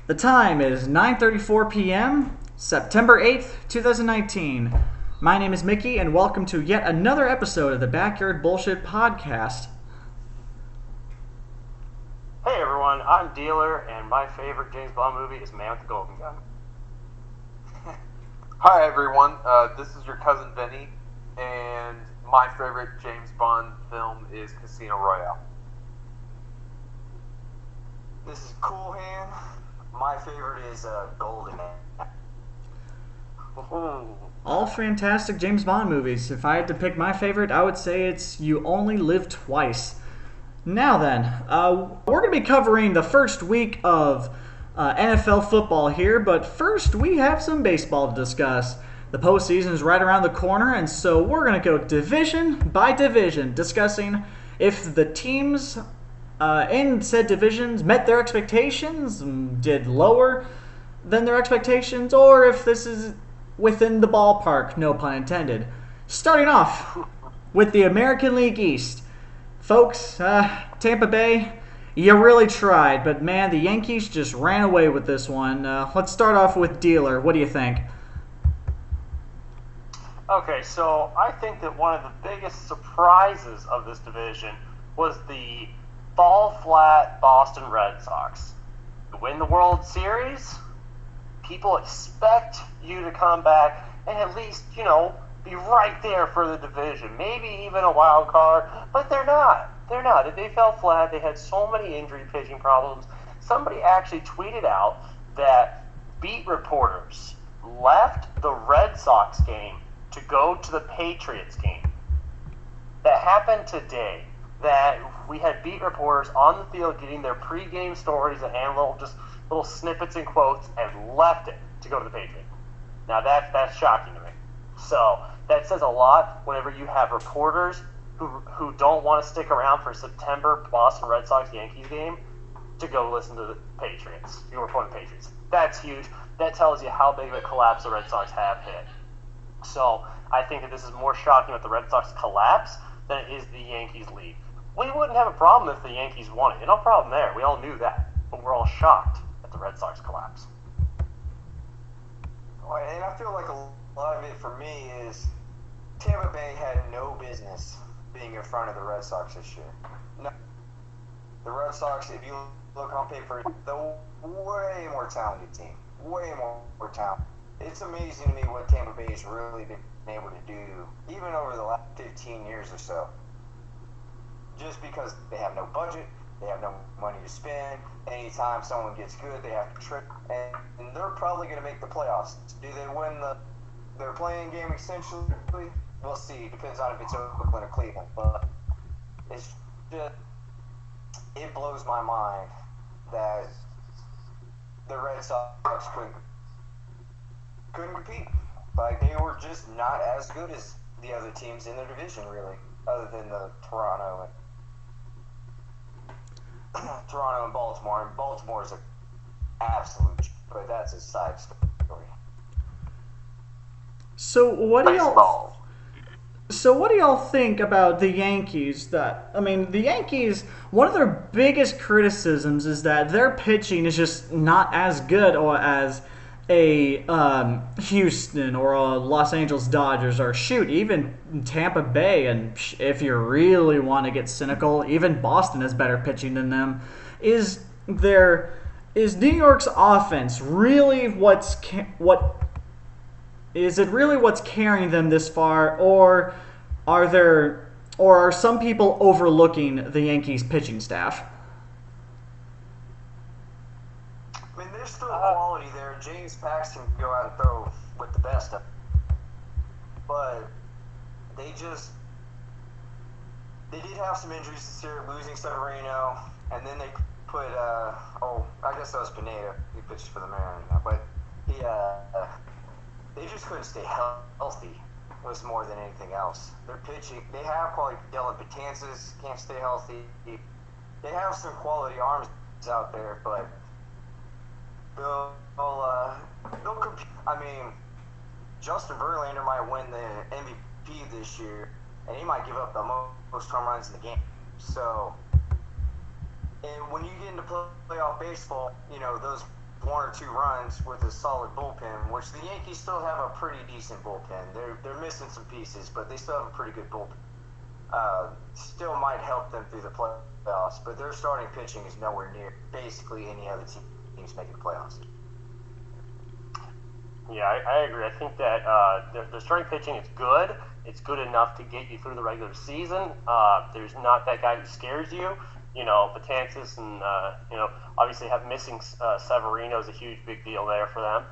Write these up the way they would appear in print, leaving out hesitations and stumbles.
The time is 9:34 p.m., September 8th, 2019. My name is Mickey, and welcome to yet another episode of the Backyard Bullshit Podcast. Hey everyone, I'm Dealer, and my favorite James Bond movie is Man with the Golden Gun. Hi everyone, this is your Cousin Vinny, and my favorite James Bond film is Casino Royale. This is Coolhand. My favorite is Golden. All fantastic James Bond movies. If I had to pick my favorite, I would say it's You Only Live Twice. Now then, we're going to be covering the first week of NFL football here, but first we have some baseball to discuss. The postseason is right around the corner, and so we're going to go division by division, discussing if the teams in said divisions met their expectations, did lower than their expectations, or if this is within the ballpark, no pun intended. Starting off with the American League East. Folks, Tampa Bay, you really tried, but man, the Yankees just ran away with this one. Let's start off with Dealer. What do you think? Okay, so I think that one of the biggest surprises of this division was the fall flat Boston Red Sox. To win the World Series, people expect you to come back and at least, be right there for the division. Maybe even a wild card, but they're not. They're not. They fell flat. They had so many injury pitching problems. Somebody actually tweeted out that beat reporters left the Red Sox game to go to the Patriots game. That happened today. That we had beat reporters on the field getting their pregame stories and little snippets and quotes and left it to go to the Patriots. Now that's shocking to me. So that says a lot whenever you have reporters who don't want to stick around for September Boston Red Sox Yankees game to go listen to the Patriots. You report the Patriots. That's huge. That tells you how big of a collapse the Red Sox have hit. So I think that this is more shocking with the Red Sox collapse than it is the Yankees lead. We wouldn't have a problem if the Yankees won it. No problem there. We all knew that. But we're all shocked at the Red Sox collapse. And I feel like a lot of it for me is Tampa Bay had no business being in front of the Red Sox this year. No. The Red Sox, if you look on paper, the way more talented team. Way more talented. It's amazing to me what Tampa Bay has really been able to do, even over the last 15 years or so. Just because they have no budget, they have no money to spend. Anytime someone gets good, they have to trick, and they're probably going to make the playoffs. Do they win their playing game essentially? We'll see. Depends on if it's Oakland or Cleveland. But it's just, it blows my mind that the Red Sox couldn't compete. Like, they were just not as good as the other teams in their division, really, other than the Toronto and Baltimore. And Baltimore is an absolute, but that's a side story. So what do y'all think about the Yankees? The Yankees, one of their biggest criticisms is that their pitching is just not as good or as a Houston or a Los Angeles Dodgers, or even Tampa Bay, and if you really want to get cynical, even Boston has better pitching than them. Is New York's offense really what's carrying them this far, or are some people overlooking the Yankees pitching staff? I mean, there's still quality there. James Paxton can go out and throw with the best of them. But they did have some injuries this year, losing Severino, and then they put, I guess that was Pineda. He pitched for the Mariners now, but they just couldn't stay healthy. It was more than anything else. Their pitching, they have quality. Dylan Betances can't stay healthy. They have some quality arms out there, but they'll compete. I mean, Justin Verlander might win the MVP this year, and he might give up the most home runs in the game. So, and when you get into playoff baseball, those 1 or 2 runs with a solid bullpen, which the Yankees still have a pretty decent bullpen. They're missing some pieces, but they still have a pretty good bullpen. Still might help them through the playoffs, but their starting pitching is nowhere near basically any other teams making the playoffs. Yeah, I agree. I think that the starting pitching is good. It's good enough to get you through the regular season. There's not that guy who scares you. Betances and, obviously have missing Severino is a huge, big deal there for them.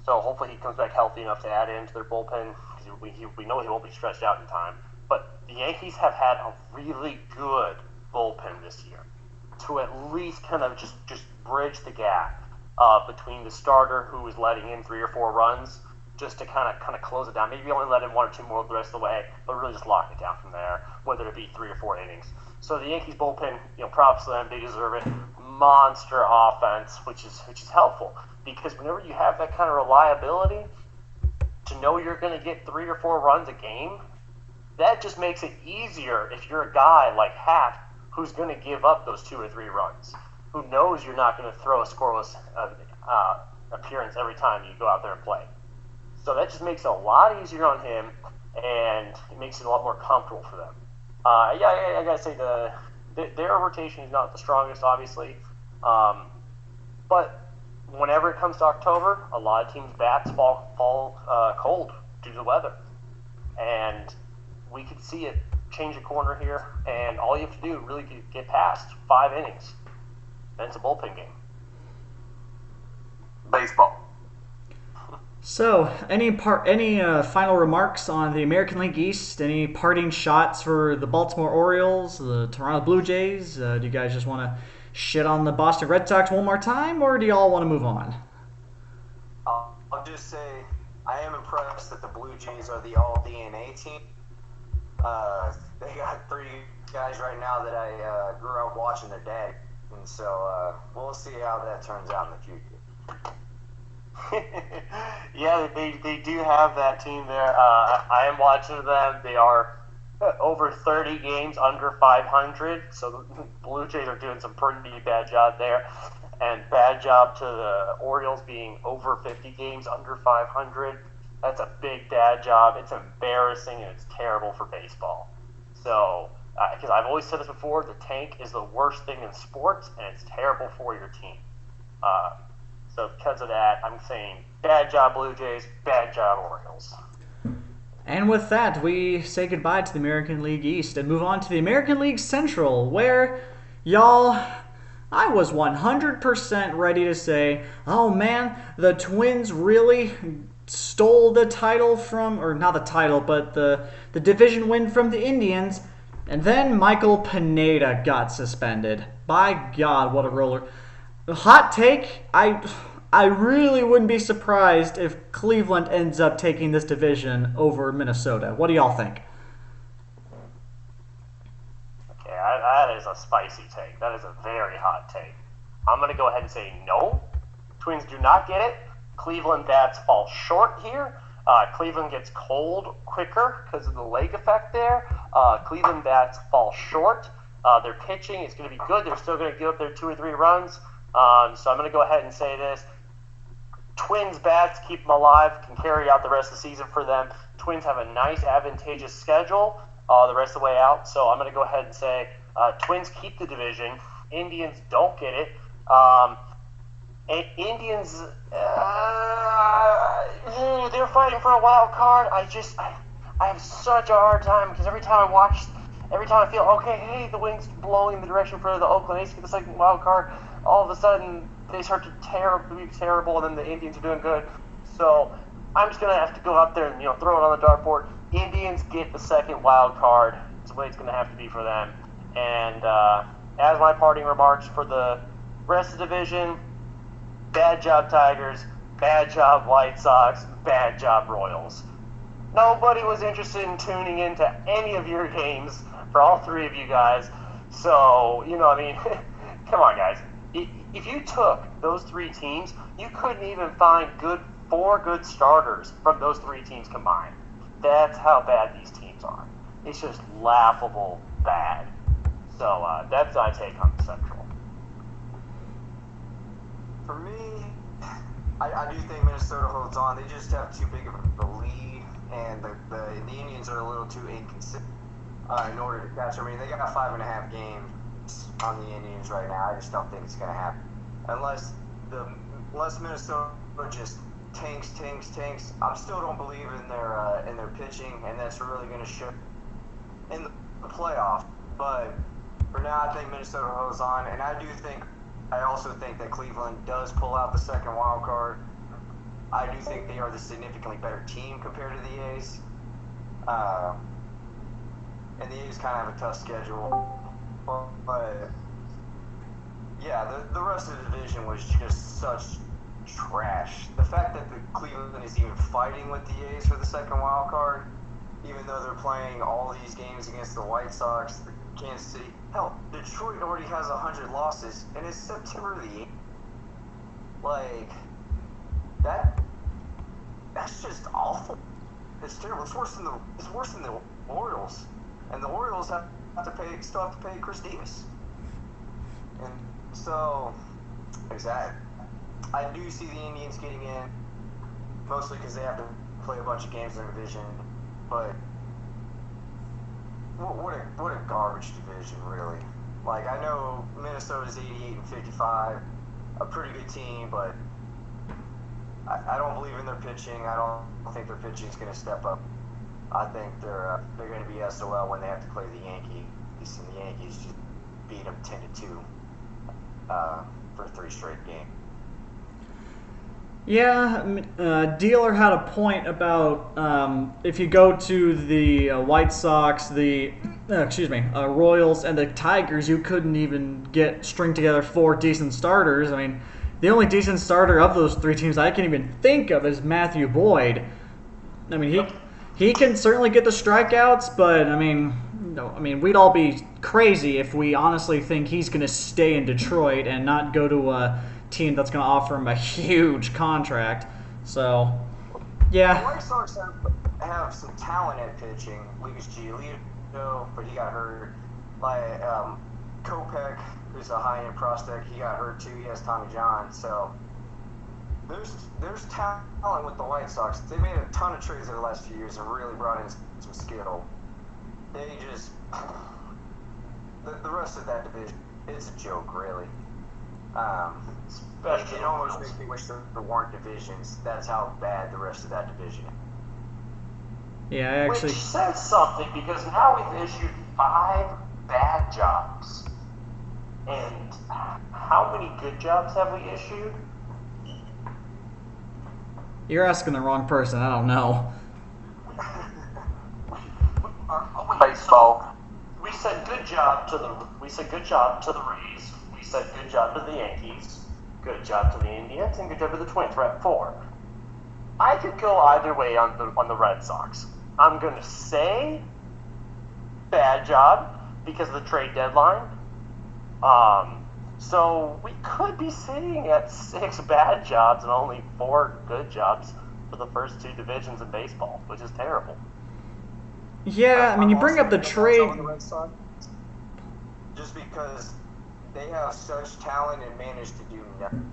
So hopefully he comes back healthy enough to add into their bullpen because we know he won't be stretched out in time. But the Yankees have had a really good bullpen this year to at least kind of just bridge the gap between the starter who is letting in 3 or 4 runs just to kind of close it down. Maybe only let in 1 or 2 more the rest of the way, but really just lock it down from there, whether it be 3 or 4 innings. So the Yankees bullpen, props to them, they deserve it. Monster offense, which is helpful because whenever you have that kind of reliability to know you're going to get 3 or 4 runs a game, that just makes it easier if you're a guy like Happ who's going to give up those 2 or 3 runs, who knows you're not going to throw a scoreless appearance every time you go out there and play. So that just makes it a lot easier on him, and it makes it a lot more comfortable for them. I gotta say their rotation is not the strongest, obviously, but whenever it comes to October, a lot of teams' bats fall cold due to the weather, and we could see it change a corner here. And all you have to do really get past 5 innings, and it's a bullpen game. Baseball. So, any final remarks on the American League East? Any parting shots for the Baltimore Orioles, the Toronto Blue Jays? Do you guys just want to shit on the Boston Red Sox one more time, or do y'all want to move on? I'll just say I am impressed that the Blue Jays are the all-DNA team. They got 3 guys right now that I grew up watching their dad, and so we'll see how that turns out in the future. Yeah, they do have that team there. I am watching them. They are over 30 games under 500, so the Blue Jays are doing some pretty bad job there. And bad job to the Orioles being over 50 games under 500. That's a big bad job. It's embarrassing, and it's terrible for baseball. So, because I've always said this before, the tank is the worst thing in sports, and it's terrible for your team. So because of that, I'm saying bad job Blue Jays, bad job Orioles. And with that, we say goodbye to the American League East and move on to the American League Central, where, y'all, I was 100% ready to say, oh man, the Twins really stole the title from, or not the title, but the division win from the Indians, and then Michael Pineda got suspended. By God, what a roller. Hot take, I really wouldn't be surprised if Cleveland ends up taking this division over Minnesota. What do y'all think? Okay, that is a spicy take. That is a very hot take. I'm going to go ahead and say no. Twins do not get it. Cleveland bats fall short here. Cleveland gets cold quicker because of the leg effect there. Cleveland bats fall short. Their pitching is going to be good. They're still going to give up their 2 or 3 runs. So I'm going to go ahead and say this. Twins bats, keep them alive, can carry out the rest of the season for them. Twins have a nice, advantageous schedule the rest of the way out. So I'm going to go ahead and say Twins keep the division. Indians don't get it. Indians, they're fighting for a wild card. I have such a hard time because every time I feel, okay, hey, the wind's blowing in the direction for the Oakland A's to get the second wild card, all of a sudden they start to be terrible, and then the Indians are doing good. So I'm just going to have to go out there and throw it on the dartboard. Indians get the second wild card. It's the way it's going to have to be for them. And as my parting remarks for the rest of the division, bad job Tigers, bad job White Sox, bad job Royals. Nobody was interested in tuning into any of your games for all 3 of you guys. So, come on, guys. If you took those 3 teams, you couldn't even find 4 good starters from those 3 teams combined. That's how bad these teams are. It's just laughable bad. So that's my take on the Central. For me, I do think Minnesota holds on. They just have too big of a lead, and the Indians are a little too inconsistent in order to catch them. I mean, they got 5.5 games on the Indians right now. I just don't think it's going to happen unless Minnesota just tanks. I still don't believe in their pitching, and that's really going to show in the playoff. But for now, I think Minnesota holds on, and I also think that Cleveland does pull out the second wild card. I do think they are the significantly better team compared to the A's. And the A's kind of have a tough schedule. But yeah, the rest of the division was just such trash. The fact that the Cleveland is even fighting with the A's for the second wild card, even though they're playing all these games against the White Sox, the Kansas City. Hell, Detroit already has 100 losses, and it's September the 8th. Like, that's just awful. It's terrible. It's worse than the Orioles, and the Orioles still have to pay Chris Davis. And so, exactly. I do see the Indians getting in, mostly because they have to play a bunch of games in the division. But what a garbage division, really. Like, I know Minnesota's 88-55, a pretty good team, but I don't believe in their pitching. I don't think their pitching is going to step up. I think they're going to be SOL when they have to play the Yankees, and the Yankees just beat them 10-2 for 3 straight games. Yeah, Dealer had a point about if you go to the White Sox, Royals, and the Tigers, you couldn't even string together 4 decent starters. I mean, the only decent starter of those 3 teams I can even think of is Matthew Boyd. I mean, he can certainly get the strikeouts, but I mean, we'd all be crazy if we honestly think he's going to stay in Detroit and not go to a team that's going to offer him a huge contract. So, yeah. The White Sox have some talent at pitching. Lucas Giolito, but he got hurt. Kopech, who's a high-end prospect, he got hurt too. He has Tommy John. So there's talent with the White Sox. They made a ton of trades in the last few years and really brought in some skill. They just the rest of that division is a joke, really. It almost makes me wish there weren't divisions. That's how bad the rest of that division is. Yeah, actually. Which says something, because now we've issued 5 bad jobs. And how many good jobs have we issued? You're asking the wrong person. I don't know. Baseball. We said good job to the Rays. We said good job to the Yankees. Good job to the Indians, and good job to the Twins. We're at 4. I could go either way on the Red Sox. I'm going to say bad job because of the trade deadline. So we could be sitting at 6 bad jobs and only 4 good jobs for the first 2 divisions in baseball, which is terrible. Yeah, I mean, you bring up the trade. Just because they have such talent and manage to do nothing.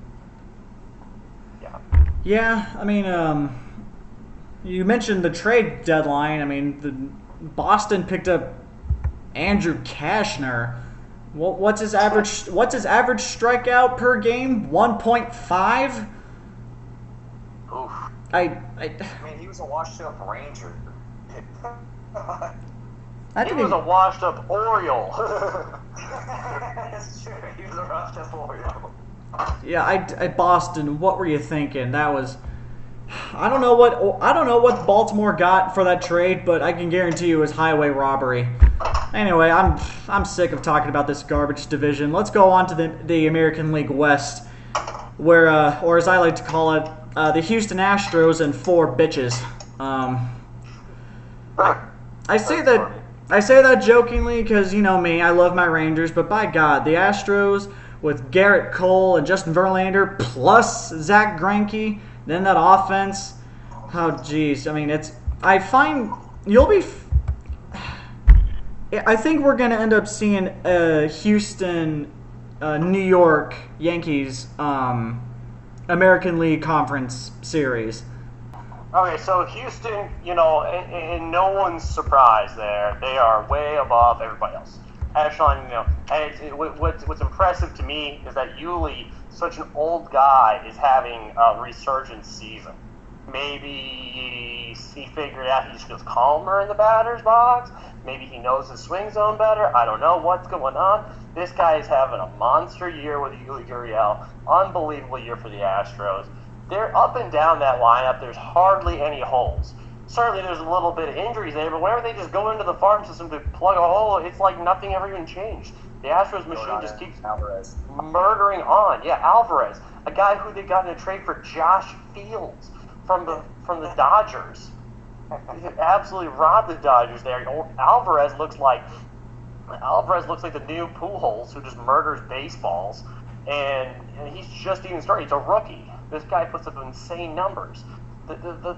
Yeah, I mean, you mentioned the trade deadline. I mean, Boston picked up Andrew Cashner. What's his average strikeout per game? 1.5. Oof. I mean, he was a washed-up Ranger. He was a washed-up Oriole. That's true. He was a washed-up Oriole. Yeah, Boston. What were you thinking? That was. I don't know what Baltimore got for that trade, but I can guarantee you it was highway robbery. Anyway, I'm sick of talking about this garbage division. Let's go on to the American League West, where, or as I like to call it, the Houston Astros and 4 bitches. I say that jokingly because, you know me, I love my Rangers, but by God, the Astros with Garrett Cole and Justin Verlander plus Zach Greinke, then that offense, oh geez, I mean I think we're going to end up seeing Houston, New York Yankees American League Conference Series. Okay, so Houston, and no one's surprised there. They are way above everybody else. Echelon, and what's impressive to me is that Yuli, such an old guy, is having a resurgence season. Maybe he figured out he just feels calmer in the batter's box. Maybe he knows his swing zone better. I don't know what's going on. This guy is having a monster year with Yuli Gurriel. Unbelievable year for the Astros. They're up and down that lineup. There's hardly any holes. Certainly there's a little bit of injuries there, but whenever they just go into the farm system to plug a hole, it's like nothing ever even changed. The Astros machine just keeps murdering on. Yeah, Alvarez, a guy who they got in a trade for Josh Fields from the Dodgers. They absolutely robbed the Dodgers there. Alvarez looks like the new Pujols who just murders baseballs, and he's just even starting. He's a rookie. This guy puts up insane numbers. The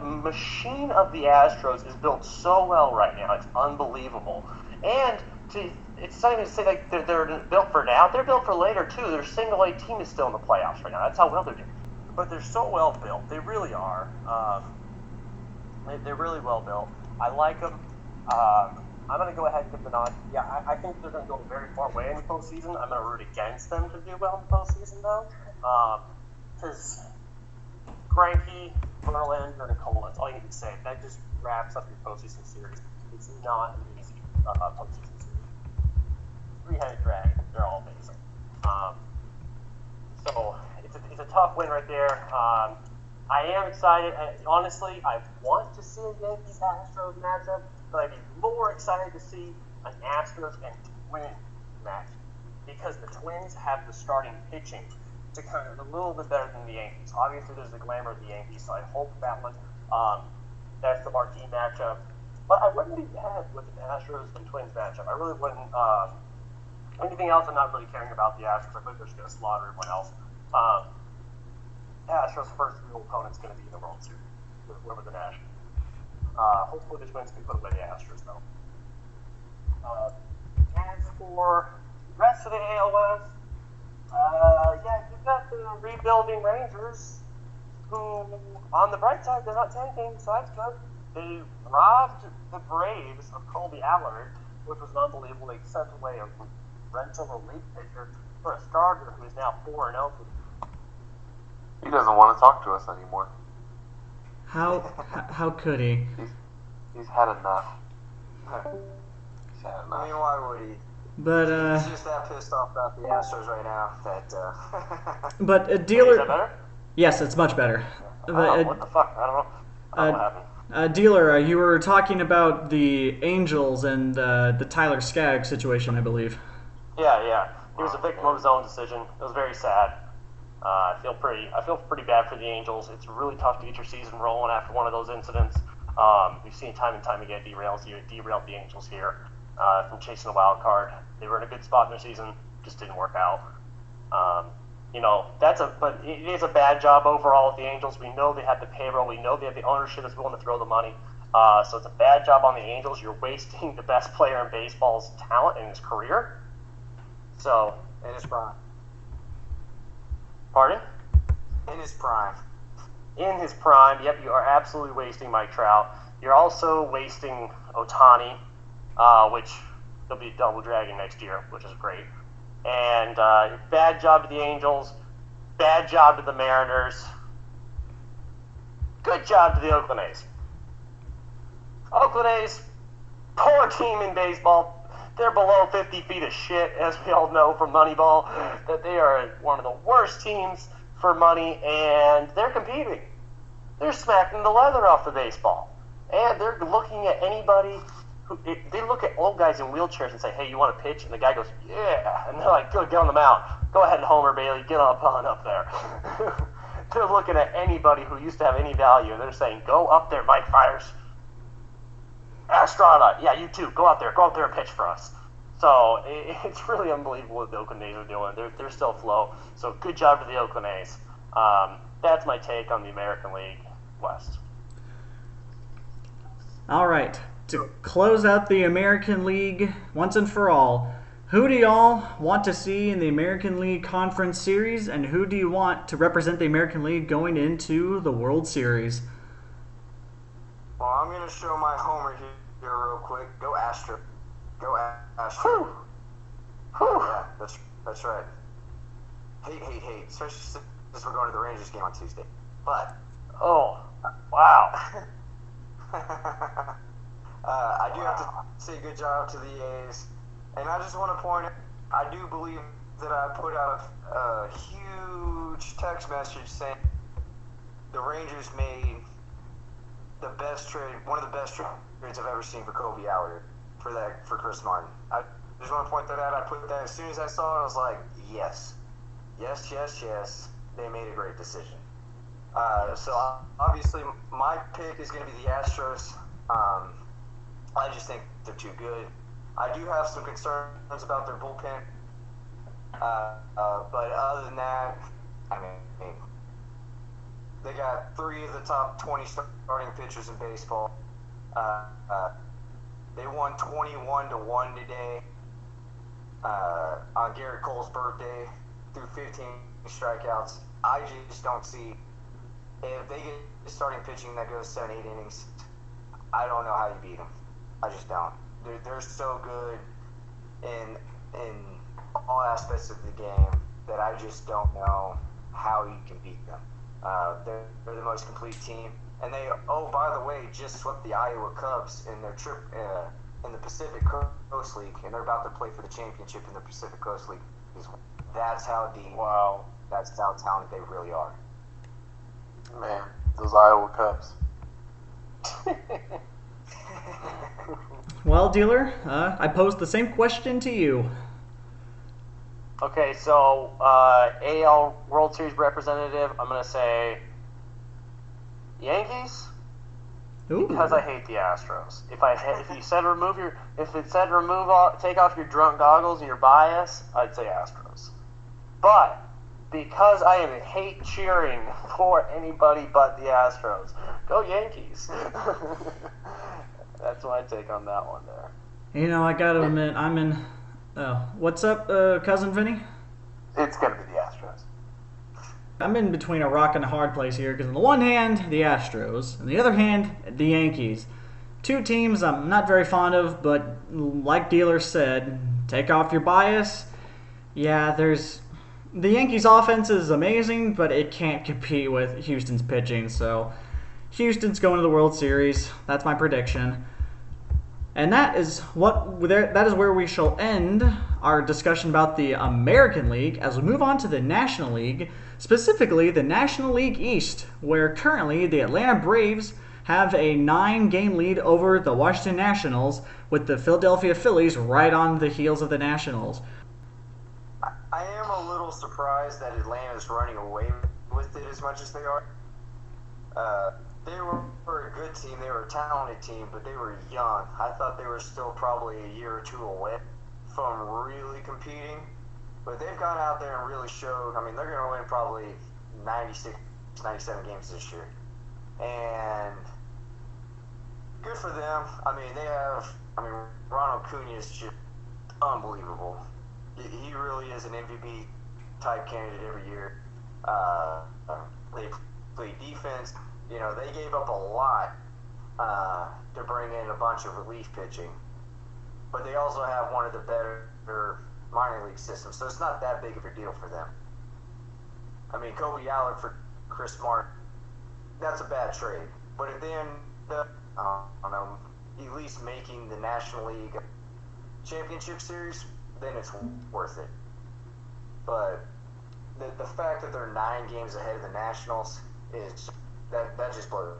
machine of the Astros is built so well right now. It's unbelievable. And it's not even to say like they're built for now. They're built for later too. Their single A team is still in the playoffs right now. That's how well they're doing. But they're so well built. They really are. They're really well built. I like them. I'm going to go ahead and give them a nod. Yeah, I think they're going to go very far away in the postseason. I'm going to root against them to do well in the postseason, though. Because Greinke, Verlander, and Cole, that's all you need to say. That just wraps up your postseason series. It's not an easy postseason series. Three-headed dragon. They're all amazing. So it's a tough win right there. I am excited. Honestly, I want to see a Yankees-Astros matchup, but I'd be more excited to see an Astros and Twins match because the Twins have the starting pitching to kind of a little bit better than the Yankees. Obviously, there's the glamour of the Yankees, so I hope that one, that's the marquee matchup. But I wouldn't be bad with an Astros and Twins matchup. I really wouldn't. Anything else, I'm not really caring about the Astros. I think they're just going to slaughter everyone else. Astros' first real opponent's going to be in the World Series, whoever the Nationals. Hopefully the Twins can put away the Astros, though. As for the rest of the AL West, you've got the rebuilding Rangers, who, on the bright side, they're not tanking, so that's good. They robbed the Braves of Colby Allard, which was unbelievable. They sent away a rental relief pitcher for a starter who is now 4-0. He doesn't want to talk to us anymore. How could he? He's had enough. He's had enough. I mean, why would he? But He's just that pissed off about the Astros right now that. but a dealer. Is that better? Yes, it's much better. What the fuck? I don't know. I don't know what happened. Dealer, you were talking about the Angels and the Tyler Skaggs situation, I believe. Yeah. He was a victim of his own decision. It was very sad. I feel pretty bad for the Angels. It's really tough to get your season rolling after one of those incidents. We've seen time and time again derailed the Angels here from chasing a wild card. They were in a good spot in their season, just didn't work out. But it is a bad job overall with the Angels. We know they have the payroll. We know they have the ownership that's willing to throw the money. So it's a bad job on the Angels. You're wasting the best player in baseball's talent in his career. So In his prime. Pardon? In his prime. In his prime, yep, you are absolutely wasting Mike Trout. You're also wasting Ohtani, which they'll be double dragon next year, which is great. And bad job to the Angels, bad job to the Mariners, good job to the Oakland A's. Oakland A's, poor team in baseball. They're below 50 feet of shit, as we all know from Moneyball, that they are one of the worst teams for money, and they're competing. They're smacking the leather off the baseball. And they're looking at anybody they look at old guys in wheelchairs and say, hey, you want to pitch? And the guy goes, yeah. And they're like, good, get on the mound. Go ahead, Homer Bailey, get on up there. They're looking at anybody who used to have any value, and they're saying, go up there, Mike Fiers. Estrada, yeah, you too. Go out there and pitch for us. So it's really unbelievable what the Oakland A's are doing. They're still afloat. So good job to the Oakland A's. That's my take on the American League West. All right. To close out the American League once and for all, Who do y'all want to see in the American League Conference Series, and who do you want to represent the American League going into the World Series? Well, I'm going to show my homer here real quick. Go Astro. Go Astro. Yeah, that's right. Hate. Especially since we're going to the Rangers game on Tuesday. But. Oh, wow. I do have to say good job to the A's. And I just want to point out, I do believe that I put out a huge text message saying the Rangers made the best trade, one of the best trades I've ever seen for Kobe Allard for Chris Martin. I just want to point that out. I put that as soon as I saw it, I was like, yes. They made a great decision. So obviously my pick is going to be the Astros. I just think they're too good. I do have some concerns about their bullpen. But other than that, I mean, they got 3 of the top 20 starting pitchers in baseball. They won 21-1 today on Garrett Cole's birthday through 15 strikeouts. I just don't see, if they get starting pitching that goes 7-8 innings, I don't know how you beat them. I just don't. They're so good in all aspects of the game that I just don't know how you can beat them. They're the most complete team. And they, oh, by the way, just swept the Iowa Cubs in their trip in the Pacific Coast League, and they're about to play for the championship in the Pacific Coast League. That's how deep. Wow. That's how talented they really are. Man, those Iowa Cubs. Well, Dealer, I posed the same question to you. Okay, so AL World Series representative, I'm going to say Yankees. Ooh. Because I hate the Astros. If it said take off your drunk goggles and your bias, I'd say Astros. But because I hate cheering for anybody but the Astros, go Yankees. That's my take on that one there. You know, I gotta admit, I'm in. Oh, what's up, Cousin Vinny? It's going to be the Astros. I'm in between a rock and a hard place here because on the one hand, the Astros, on the other hand, the Yankees. 2 teams I'm not very fond of, but like Dealer said, take off your bias. Yeah, the Yankees' offense is amazing, but it can't compete with Houston's pitching, so Houston's going to the World Series. That's my prediction. And that is where we shall end our discussion about the American League as we move on to the National League, specifically the National League East, where currently the Atlanta Braves have a 9-game lead over the Washington Nationals, with the Philadelphia Phillies right on the heels of the Nationals. I am a little surprised that Atlanta is running away with it as much as they are. They were a good team. They were a talented team, but they were young. I thought they were still probably a year or 2 away from really competing. But they've gone out there and really showed. I mean, they're going to win probably 96, 97 games this year. And good for them. I mean, Ronald Acuna is just unbelievable. He really is an MVP type candidate every year. They play defense. You know, they gave up a lot to bring in a bunch of relief pitching. But they also have one of the better minor league systems, so it's not that big of a deal for them. I mean, Kobe Allard for Chris Martin, that's a bad trade. But if they end up, I don't know, at least making the National League Championship Series, then it's worth it. But the fact that they're 9 games ahead of the Nationals is that just blows.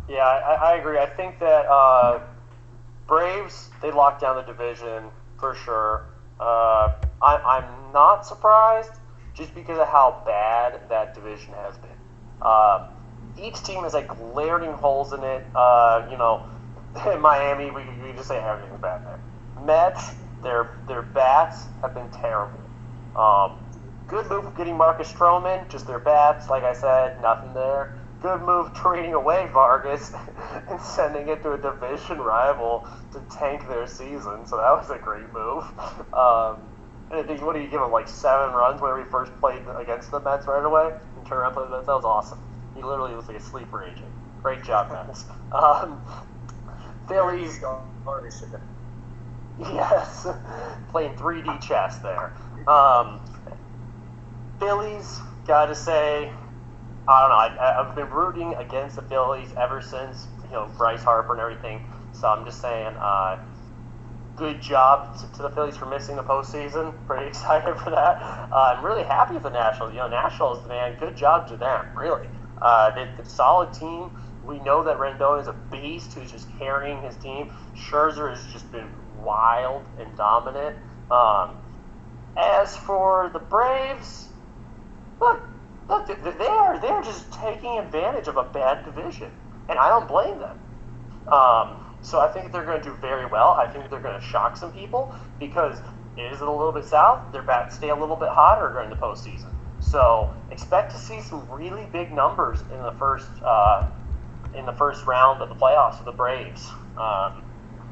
Yeah, I agree. I think that Braves, they locked down the division for sure. I'm not surprised just because of how bad that division has been. Each team has like glaring holes in it. In Miami, we just say everything's bad there. Mets, their bats have been terrible. Good move of getting Marcus Stroman, just their bats, like I said, nothing there. good move trading away Vargas and sending it to a division rival to tank their season. So that was a great move. And I think, what do you give him, like 7 runs whenever he first played against the Mets right away? And turn around and play the Mets? That was awesome. He literally was like a sleeper agent. Great job, Mets. Phillies. Yes, playing 3D chess there. Phillies, gotta say, I don't know. I've been rooting against the Phillies ever since, Bryce Harper and everything. So I'm just saying, good job to the Phillies for missing the postseason. Pretty excited for that. I'm really happy with the Nationals. Nationals, man, good job to them, really. They're a solid team. We know that Rendon is a beast who's just carrying his team. Scherzer has just been wild and dominant. As for the Braves, look, they're just taking advantage of a bad division, and I don't blame them. So I think they're going to do very well. I think they're going to shock some people because it is a little bit south. Their bats stay a little bit hotter during the postseason. So expect to see some really big numbers in the first round of the playoffs for the Braves.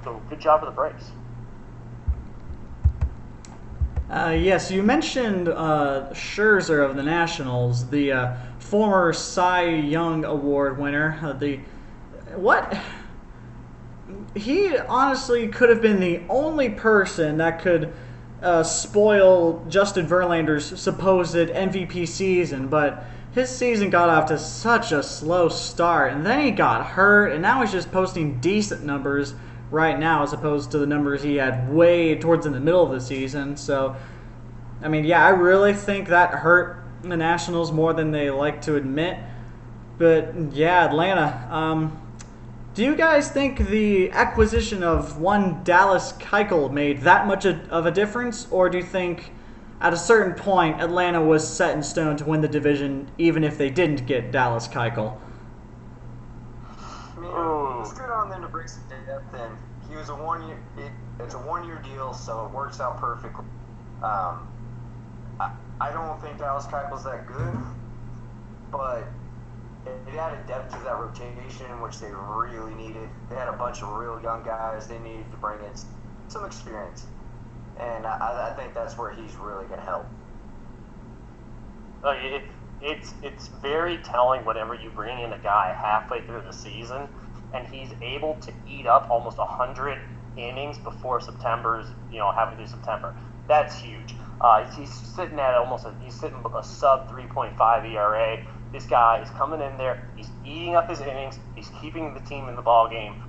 So good job for the Braves. Yes, you mentioned Scherzer of the Nationals, the former Cy Young Award winner. He honestly could have been the only person that could spoil Justin Verlander's supposed MVP season, but his season got off to such a slow start, and then he got hurt, and now he's just posting decent numbers right now as opposed to the numbers he had way towards in the middle of the season. So, I mean, yeah, I really think that hurt the Nationals more than they like to admit. But, yeah, Atlanta, do you guys think the acquisition of one Dallas Keuchel made that much of a difference, or do you think at a certain point Atlanta was set in stone to win the division even if they didn't get Dallas Keuchel? I mean, it's good on them to bring some depth in. He was it's a one-year deal, so it works out perfectly. I don't think Dallas Keuchel's that good, but it added depth to that rotation, which they really needed. They had a bunch of real young guys. They needed to bring in some experience, and I think that's where he's really going to help. It's very telling whenever you bring in a guy halfway through the season and he's able to eat up almost 100 innings before halfway through September. That's huge. He's sitting at a sub 3.5 ERA. This guy is coming in there. He's eating up his innings. He's keeping the team in the ball game.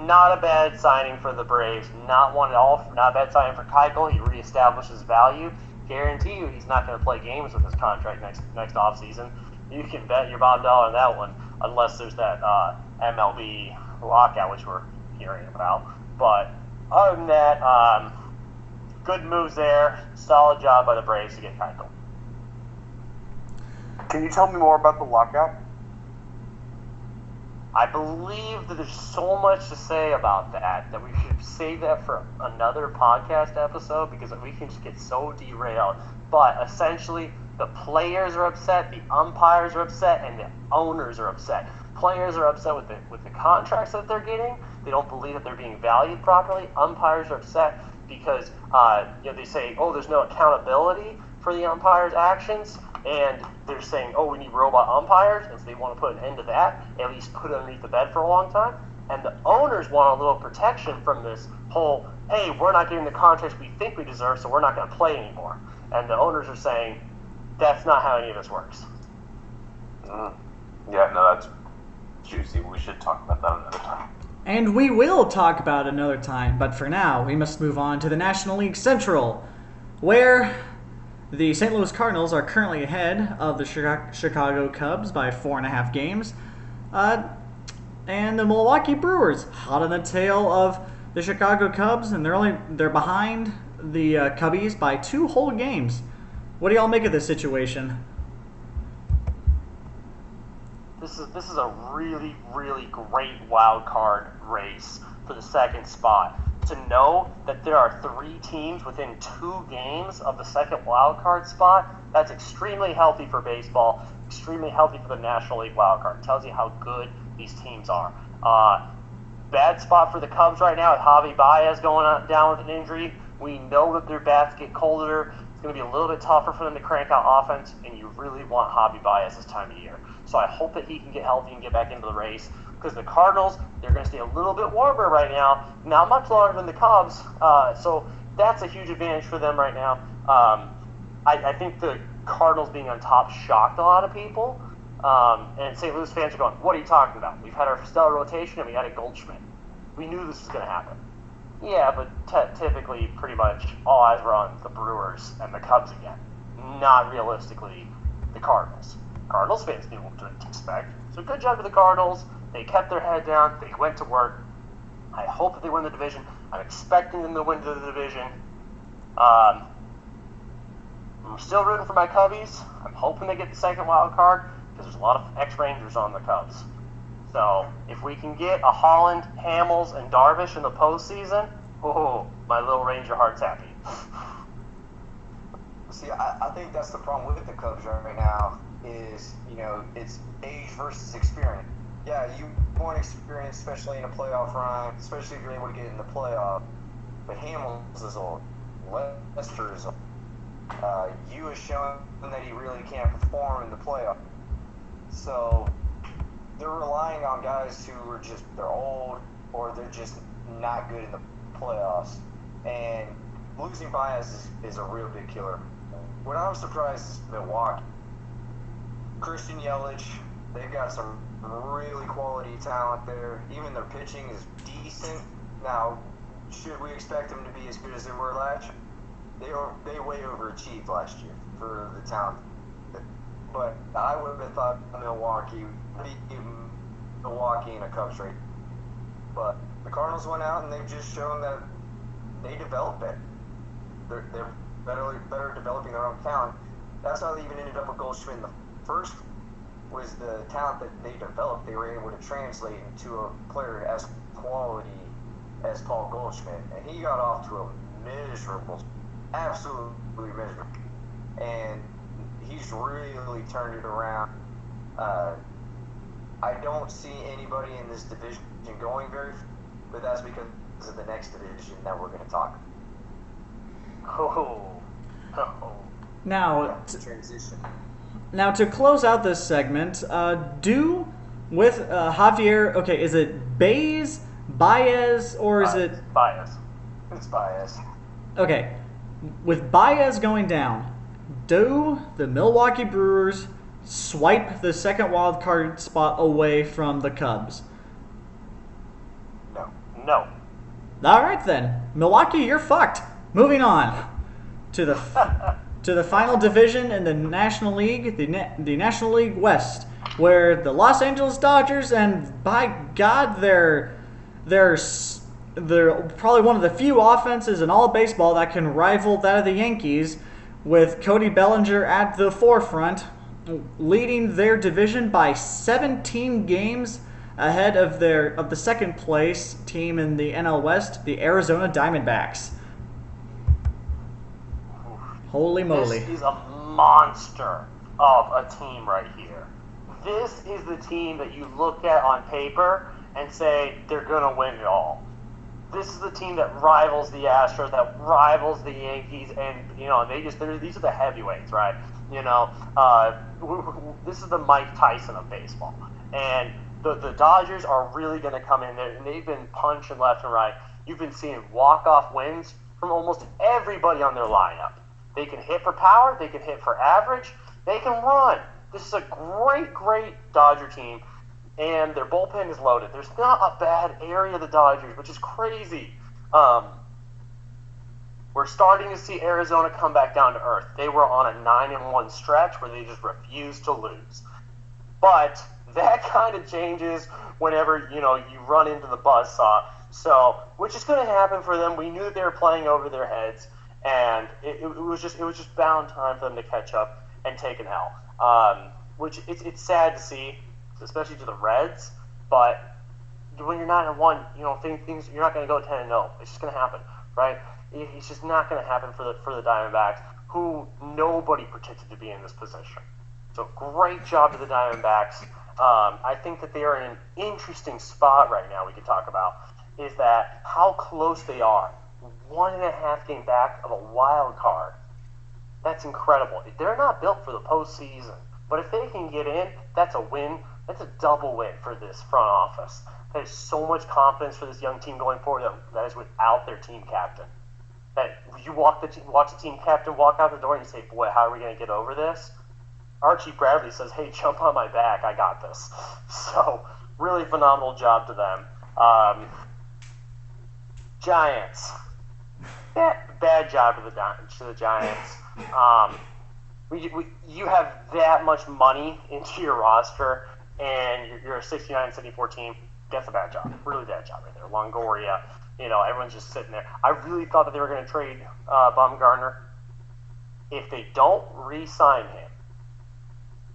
Not a bad signing for the Braves. Not one at all. Not a bad signing for Keuchel. He reestablishes value. Guarantee you he's not going to play games with his contract next offseason. You can bet your bottom dollar on that one, unless there's that MLB lockout, which we're hearing about. But other than that, good moves there. Solid job by the Braves to get Keuchel. Can you tell me more about the lockout? I believe that there's so much to say about that we should save that for another podcast episode because we can just get so derailed. But essentially, the players are upset, the umpires are upset, and the owners are upset. Players are upset with the contracts that they're getting. They don't believe that they're being valued properly. Umpires are upset because they say, there's no accountability for the umpires' actions. And they're saying, we need robot umpires, and so they want to put an end to that, at least put it underneath the bed for a long time. And the owners want a little protection from this whole, hey, we're not getting the contracts we think we deserve, so we're not going to play anymore. And the owners are saying, that's not how any of this works. Yeah, no, that's juicy. We should talk about that another time. And we will talk about it another time, but for now, we must move on to the National League Central, where the St. Louis Cardinals are currently ahead of the Chicago Cubs by 4.5 games. And the Milwaukee Brewers, hot on the tail of the Chicago Cubs, and they're behind the Cubbies by 2 whole games. What do y'all make of this situation? This is a really, really great wild card race for the second spot. to know that there are 3 teams within 2 games of the second wild card spot, that's extremely healthy for baseball, extremely healthy for the National League wild card. It tells you how good these teams are. Bad spot for the Cubs right now with Javi Baez going down with an injury. We know that their bats get colder. It's going to be a little bit tougher for them to crank out offense, and you really want Javi Baez this time of year. So I hope that he can get healthy and get back into the race, because the Cardinals, they're going to stay a little bit warmer right now, not much longer than the Cubs. So that's a huge advantage for them right now. I think the Cardinals being on top shocked a lot of people. And St. Louis fans are going, what are you talking about? We've had our stellar rotation and we had a Goldschmidt. We knew this was going to happen. Yeah, but typically, pretty much all eyes were on the Brewers and the Cubs again. Not realistically the Cardinals. Cardinals fans knew what to expect. So good job to the Cardinals. They kept their head down. They went to work. I hope that they win the division. I'm expecting them to win the division. I'm still rooting for my Cubbies. I'm hoping they get the second wild card, because there's a lot of ex-Rangers on the Cubs. So if we can get a Holland, Hamels, and Darvish in the postseason, oh, my little Ranger heart's happy. See, I think that's the problem with the Cubs right now is, it's age versus experience. Yeah, you want experience, especially in a playoff run, especially if you're able to get in the playoff. But Hamels is old. Lester is old. You has shown that he really can't perform in the playoff. So they're relying on guys who are they're old, or they're just not good in the playoffs. And losing Baez is a real big killer. What I'm surprised is Milwaukee. Christian Yelich, they've got some really quality talent there. Even their pitching is decent. Now, should we expect them to be as good as they were last year? They way overachieved last year for the talent. But I would have thought Milwaukee in a Cubs trade. But the Cardinals went out and they've just shown that they develop better. They're better developing their own talent. That's how they even ended up with Goldschmidt in the first, was the talent that they developed. They were able to translate into a player as quality as Paul Goldschmidt. And he got off to a absolutely miserable. And he's really turned it around. I don't see anybody in this division going very far, but that's because of the next division that we're going to talk about. Now, transition. Now, to close out this segment, with Javier, okay, is it Baez, or is it... Baez. It's Baez. Okay, with Baez going down, do the Milwaukee Brewers swipe the second wild card spot away from the Cubs? No. All right, then. Milwaukee, you're fucked. Moving on to the final division in the National League, the National League West, where the Los Angeles Dodgers, and by God, they're probably one of the few offenses in all of baseball that can rival that of the Yankees, with Cody Bellinger at the forefront, leading their division by 17 games ahead of the second place team in the NL West, the Arizona Diamondbacks. Holy moly. This is a monster of a team right here. This is the team that you look at on paper and say they're going to win it all. This is the team that rivals the Astros, that rivals the Yankees, and these are the heavyweights, right? This is the Mike Tyson of baseball, and the Dodgers are really going to come in there, and they've been punching left and right. You've been seeing walk-off wins from almost everybody on their lineup. They can hit for power, they can hit for average, they can run. This is a great, great Dodger team. And their bullpen is loaded. There's not a bad area of the Dodgers, which is crazy. We're starting to see Arizona come back down to earth. They were on a 9-1 stretch where they just refused to lose. But that kind of changes whenever you run into the buzzsaw. So, which is going to happen for them. We knew that they were playing over their heads, and it was just bound time for them to catch up and take an L. Which it's sad to see, especially to the Reds, but when you're 9-1, things you're not going to go 10-0. It's just going to happen, right? It's just not going to happen for the Diamondbacks, who nobody predicted to be in this position. So great job to the Diamondbacks. I think that they are in an interesting spot right now. We could talk about is that how close they are, 1.5 game back of a wild card. That's incredible. They're not built for the postseason, but if they can get in, that's a win. That's a double win for this front office. There's so much confidence for this young team going forward that is without their team captain. That you watch the team captain walk out the door and you say, boy, how are we going to get over this? Archie Bradley says, hey, jump on my back. I got this. So really phenomenal job to them. Giants. Bad job to the Giants. You have that much money into your roster, and you're a 69-74 team. That's a bad job. Really bad job right there. Longoria, everyone's just sitting there. I really thought that they were going to trade Bumgarner. If they don't re-sign him,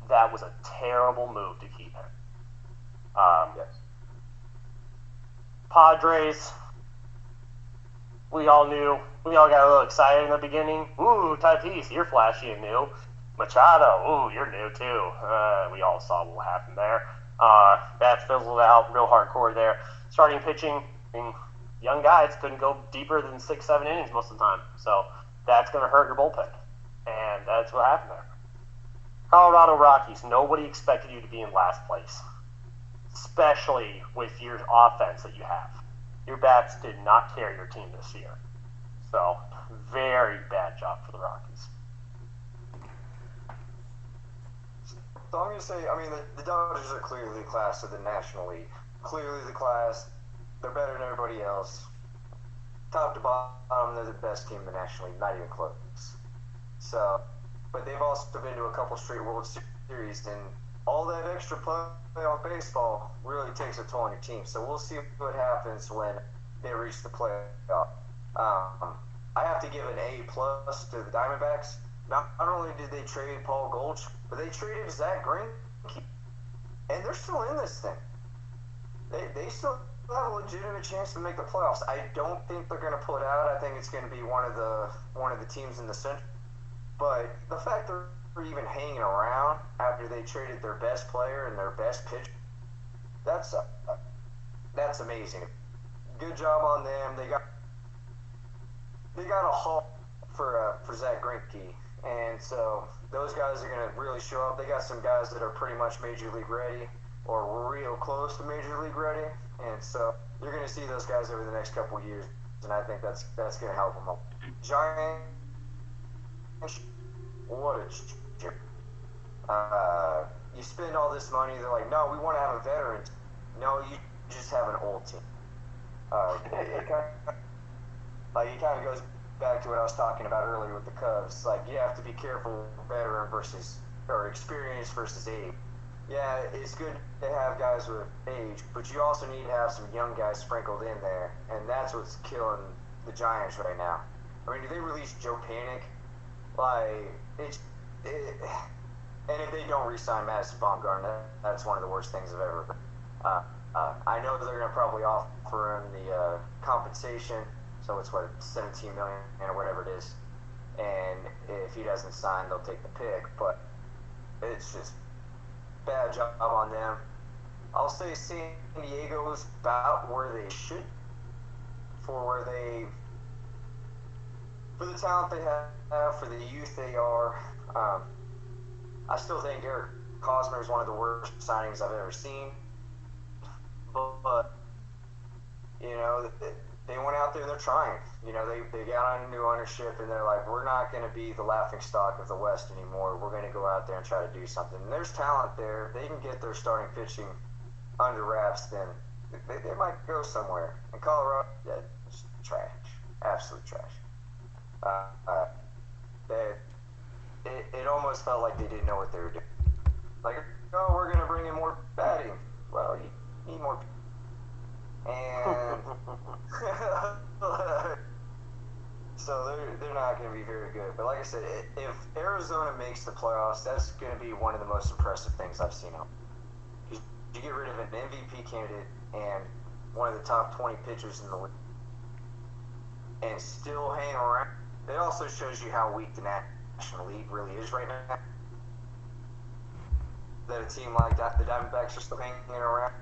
that was a terrible move to keep him. Yes. Padres, we all got a little excited in the beginning. Ooh, Tatis, you're flashy and new. Machado, ooh, you're new too. We all saw what happened there. Bats fizzled out real hardcore there. Starting pitching, young guys couldn't go deeper than 6-7 innings most of the time. So that's going to hurt your bullpen. And that's what happened there. Colorado Rockies, nobody expected you to be in last place, especially with your offense that you have. Your bats did not carry your team this year. So, very bad job for the Rockies. So I'm going to say, the Dodgers are clearly the class of the National League. Clearly the class. They're better than everybody else. Top to bottom, they're the best team in the National League, not even close. So, but they've also been to a couple straight World Series, and all that extra playoff baseball really takes a toll on your team. So we'll see what happens when they reach the playoff. I have to give an A+ to the Diamondbacks. Not only did they trade Paul Gold, but they traded Zach Greinke, and they're still in this thing. They still have a legitimate chance to make the playoffs. I don't think they're going to pull it out. I think it's going to be one of the teams in the center. But the fact they're even hanging around after they traded their best player and their best pitcher, that's amazing. Good job on them. They got a haul for Zach Greinke, and so those guys are going to really show up. They got some guys that are pretty much major league ready or real close to major league ready, and so you're going to see those guys over the next couple of years, and I think that's going to help them up. Giants, what a chip. You spend all this money, they're like, no, we want to have a veteran. No, you just have an old team. It kind of goes back to what I was talking about earlier with the Cubs. Like, you have to be careful, veteran or experience versus age. Yeah, it's good to have guys with age, but you also need to have some young guys sprinkled in there, and that's what's killing the Giants right now. Do they release Joe Panic? And if they don't re-sign Madison Bumgarner, that's one of the worst things I've ever heard. I know they're going to probably offer him the compensation, so it's $17 million or whatever it is. And if he doesn't sign, they'll take the pick. But it's just bad job on them. I'll say San Diego's about where they should, for the talent they have, for the youth they are. I still think Eric Hosmer is one of the worst signings I've ever seen. But they went out there and they're trying. They got on new ownership and they're like, we're not going to be the laughing stock of the West anymore. We're going to go out there and try to do something. And there's talent there. If they can get their starting pitching under wraps, then they might go somewhere. And Colorado, it's trash. Absolute trash. It almost felt like they didn't know what they were doing. Like, oh, we're going to bring in more batting. Well, you need more. And so they're not going to be very good. But like I said, if Arizona makes the playoffs, that's going to be one of the most impressive things I've seen. You get rid of an MVP candidate and one of the top 20 pitchers in the league, and still hang around. It also shows you how weak the National League really is right now. That a team like that, the Diamondbacks are still hanging around,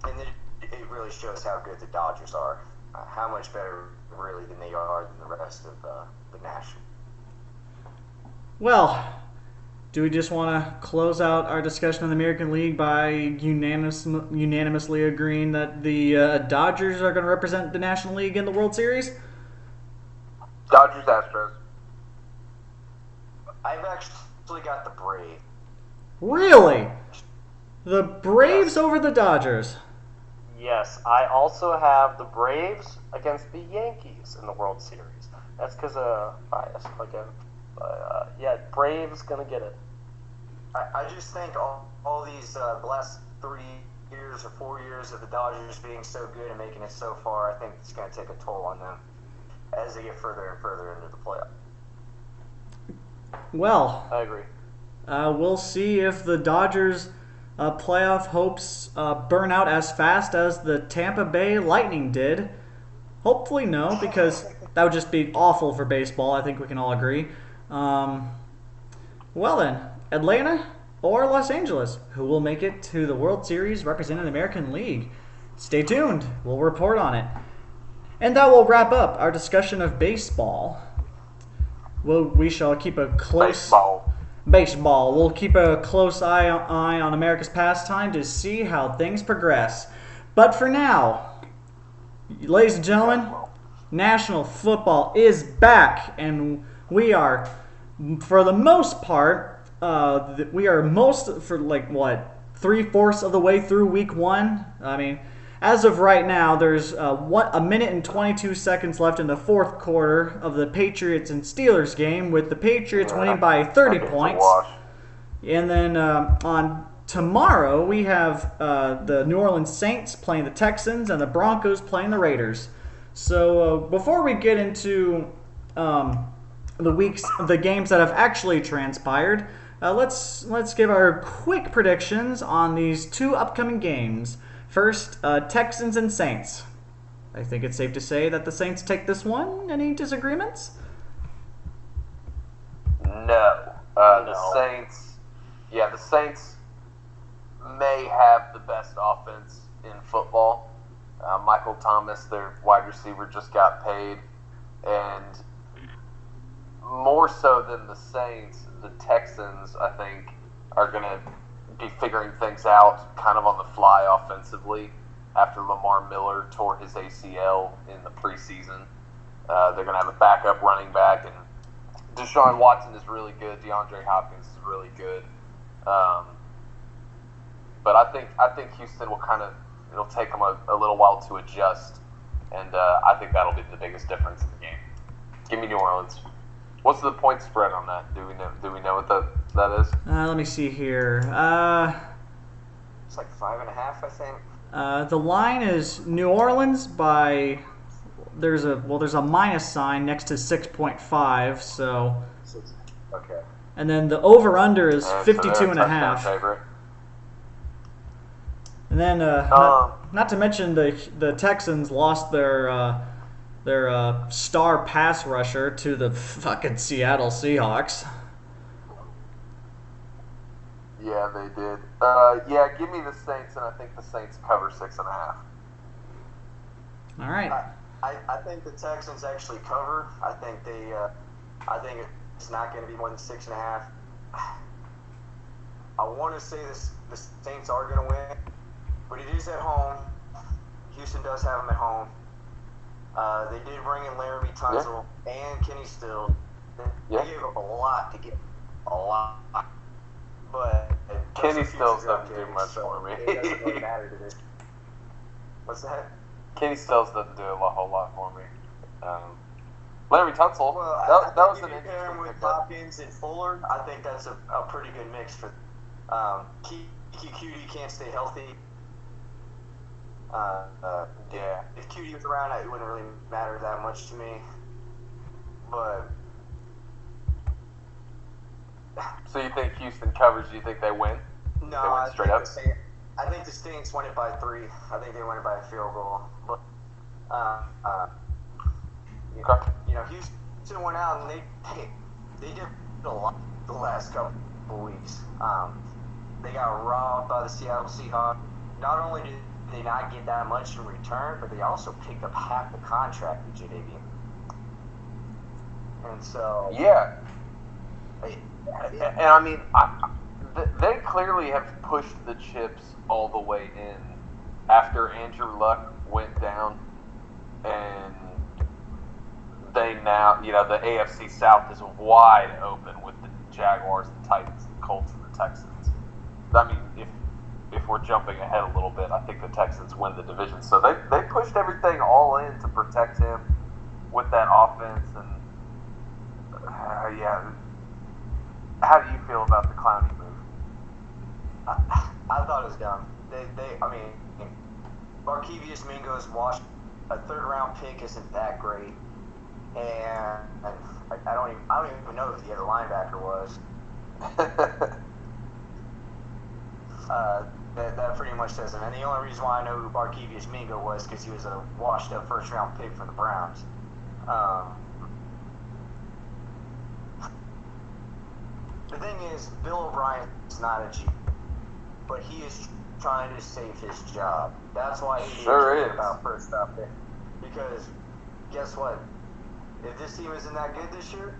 and then it really shows how good the Dodgers are. How much better, really, than they are than the rest of the National. Well, do we just want to close out our discussion of the American League by unanimously agreeing that the Dodgers are going to represent the National League in the World Series? Dodgers, Astros. I've actually got the Braves. Really? The Braves over the Dodgers? Yes, I also have the Braves against the Yankees in the World Series. That's because of bias again. Yeah, Braves gonna get it. I just think all these the last 3 years or 4 years of the Dodgers being so good and making it so far, I think it's going to take a toll on them as they get further and further into the playoff. Well, I agree. We'll see if the Dodgers' playoff hopes burn out as fast as the Tampa Bay Lightning did. Hopefully no, because that would just be awful for baseball. I think we can all agree. Well then, Atlanta or Los Angeles, who will make it to the World Series representing the American League? Stay tuned. We'll report on it. And that will wrap up our discussion of baseball. We shall keep a close... Baseball. We'll keep a close eye on America's pastime to see how things progress. But for now, ladies and gentlemen, National football is back, and we are, for the most part, we are for 3/4 of the way through week 1. I mean, as of right now, there's a minute and 22 seconds left in the fourth quarter of the Patriots and Steelers game, with the Patriots winning by 30 points. And then on tomorrow, we have the New Orleans Saints playing the Texans and the Broncos playing the Raiders. So before we get into the games that have actually transpired, let's give our quick predictions on these two upcoming games. First, Texans and Saints. I think it's safe to say that the Saints take this one. Any disagreements? No. The Saints. Yeah, the Saints may have the best offense in football. Michael Thomas, their wide receiver, just got paid, and more so than the Saints, the Texans, I think, are going to be figuring things out kind of on the fly offensively after Lamar Miller tore his ACL in the preseason. They're going to have a backup running back, and Deshaun Watson is really good. DeAndre Hopkins is really good. But I think Houston will it'll take them a little while to adjust, and I think that'll be the biggest difference in the game. Give me New Orleans. What's the point spread on that? Do we know what that is? Let me see here. It's like 5.5, I think. The line is New Orleans by there's a minus sign next to 6.5. So Okay. and then the over under is 52.5. Favorite. And then not to mention the Texans lost their star pass rusher to the fucking Seattle Seahawks. Yeah, they did. Give me the Saints, and I think the Saints cover 6.5. All right. I think the Texans actually cover. I think it's not going to be more than 6.5. I want to say the Saints are going to win, but it is at home. Houston does have them at home. They did bring in Laramie Tunsil and Kenny Still. They gave up a lot to get a lot. But Kenny Stills doesn't do much for me. It doesn't really matter to this. What's that? Kenny Stills doesn't do a whole lot for me. Larry Tunsil, Well, that was an pair him interesting with pickup. Hopkins and Fuller. I think that's a pretty good mix for. Kiki Cutie can't stay healthy. If Cutie was around, it wouldn't really matter that much to me. But So you think Houston covers? Do you think they win? no, They win I straight think up? I think the Saints won it by 3. I think they won it by a field goal. But, Houston went out and they did a lot the last couple of weeks. They got robbed by the Seattle Seahawks. Not only did they not get that much in return, but they also picked up half the contract with Jadavian. And so... Yeah. And I mean, they clearly have pushed the chips all the way in after Andrew Luck went down, and they now, the AFC South is wide open with the Jaguars, the Titans, the Colts, and the Texans. I mean, if we're jumping ahead a little bit, I think the Texans win the division. So they pushed everything all in to protect him with that offense, and yeah. How do you feel about the Clowney move? I thought it was dumb. Markevius Mingo's washed. A third-round pick isn't that great, and I don't even know who the other linebacker was. That pretty much says it. And the only reason why I know who Markevius Mingo was because he was a washed-up first-round pick for the Browns. The thing is, Bill O'Brien's not a G, but he is trying to save his job. That's why he didn't about first round pick. Because guess what? If this team isn't that good this year,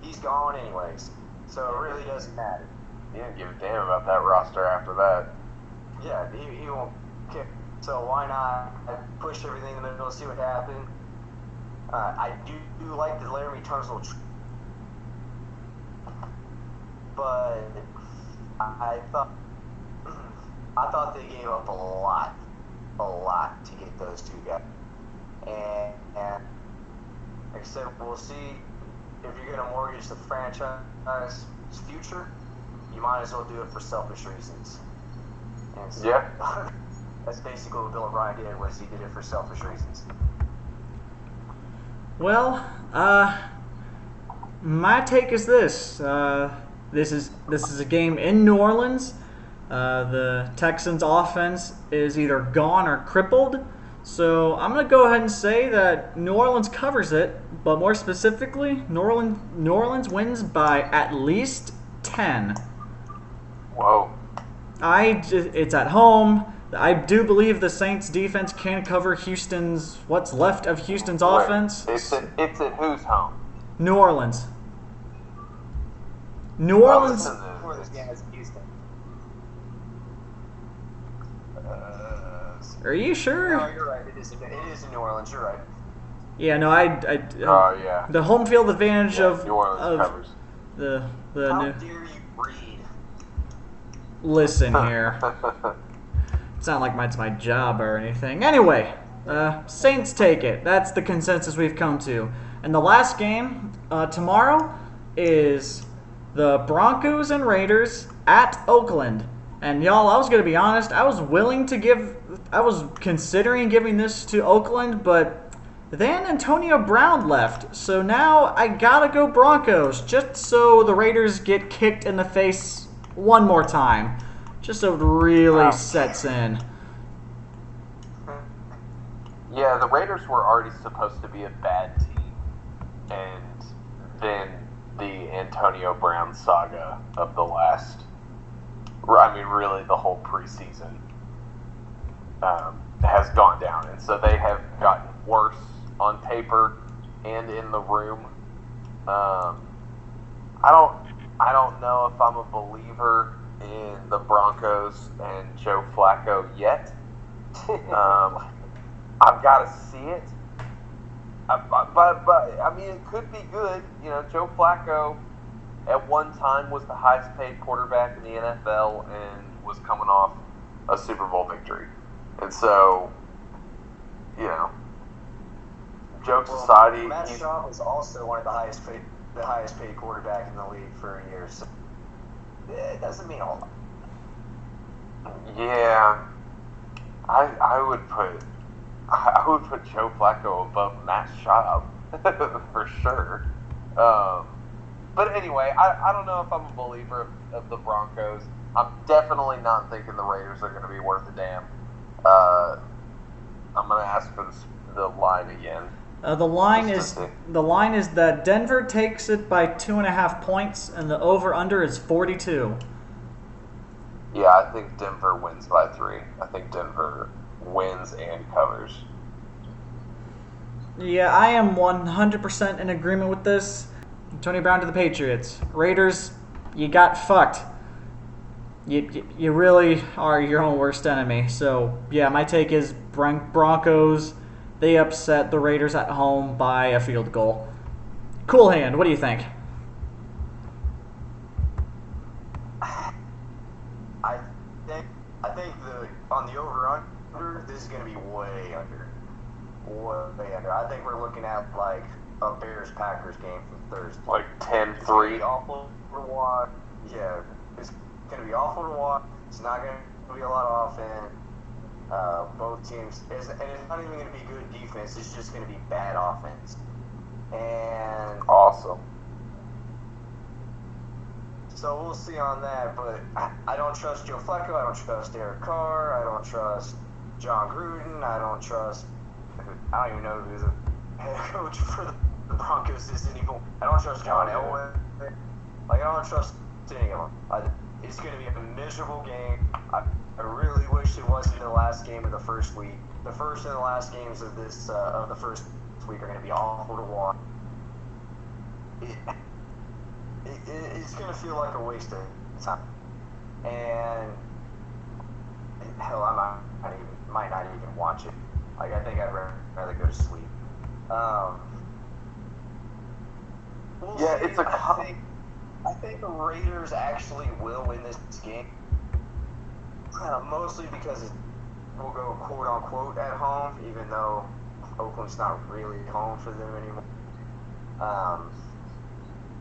he's gone anyways. So it really doesn't matter. He didn't give a damn about that roster after that. Yeah, he won't kick. So why not push everything in the middle, see what happens? I do like the Laramie Tunsil, but I thought they gave up a lot to get those two guys. And like I said, we'll see if you're going to mortgage the franchise's future, you might as well do it for selfish reasons. And so, yeah. That's basically what Bill O'Brien did, was he did it for selfish reasons. Well, my take is this. This is a game in New Orleans. The Texans' offense is either gone or crippled. So I'm going to go ahead and say that New Orleans covers it, but more specifically, New Orleans wins by at least 10. Whoa. It's at home. I do believe the Saints' defense can cover what's left of Houston's offense. It's at whose home? New Orleans. New Orleans. Before this game is Houston. Are you sure? No, you're right. It is in New Orleans. You're right. Yeah, no, yeah. The home field advantage of New Orleans covers. the How new. dare you read? Listen here. It's not like it's my job or anything. Anyway, Saints take it. That's the consensus we've come to. And the last game tomorrow is the Broncos and Raiders at Oakland. And y'all, I was going to be honest, I was considering giving this to Oakland, but then Antonio Brown left. So now I got to go Broncos, just so the Raiders get kicked in the face one more time. Just so it really sets in. Yeah, the Raiders were already supposed to be a bad team. And then the Antonio Brown saga of the last, really the whole preseason has gone down. And so they have gotten worse on paper and in the room. I don't know if I'm a believer in the Broncos and Joe Flacco yet. I've got to see it. But it could be good. Joe Flacco at one time was the highest paid quarterback in the NFL and was coming off a Super Bowl victory. And so, jokes aside, Matt Schaub was also one of the highest paid quarterback in the league for a year. So it doesn't mean a lot. Yeah, I would put Joe Flacco above Matt Schaub for sure. But anyway, I don't know if I'm a believer of the Broncos. I'm definitely not thinking the Raiders are going to be worth a damn. I'm going to ask for the line again. The line is that Denver takes it by 2.5 points, and the over/under is 42. Yeah, I think Denver wins by 3. I think Denver wins and covers. Yeah, I am 100% in agreement with this. Tony Brown to the Patriots. Raiders, you got fucked. You really are your own worst enemy. So, yeah, my take is Broncos. They upset the Raiders at home by a field goal. Coolhand, what do you think? I think on the over-under, this is going to be way under. Way under. I think we're looking at like a Bears-Packers game from Thursday. Like 10-3. It's going to be awful to watch. Yeah, it's going to be awful to watch. It's not going to be a lot of offense. Both teams, and it's not even going to be good defense. It's just going to be bad offense. And awesome. So we'll see on that, but I don't trust Joe Flacco. I don't trust Derek Carr. I don't trust John Gruden. I don't even know who the head coach for the Broncos is anymore. I don't trust John Elway. Like, I don't trust any of them. It's going to be a miserable game. I really wish it wasn't the last game of the first week. The first and the last games of the first week are going to be awful to watch. It's going to feel like a waste of time. And hell, I might not even watch it. Like, I think I'd rather go to sleep. It's I think the Raiders actually will win this game. Mostly because we'll go quote unquote at home, even though Oakland's not really home for them anymore.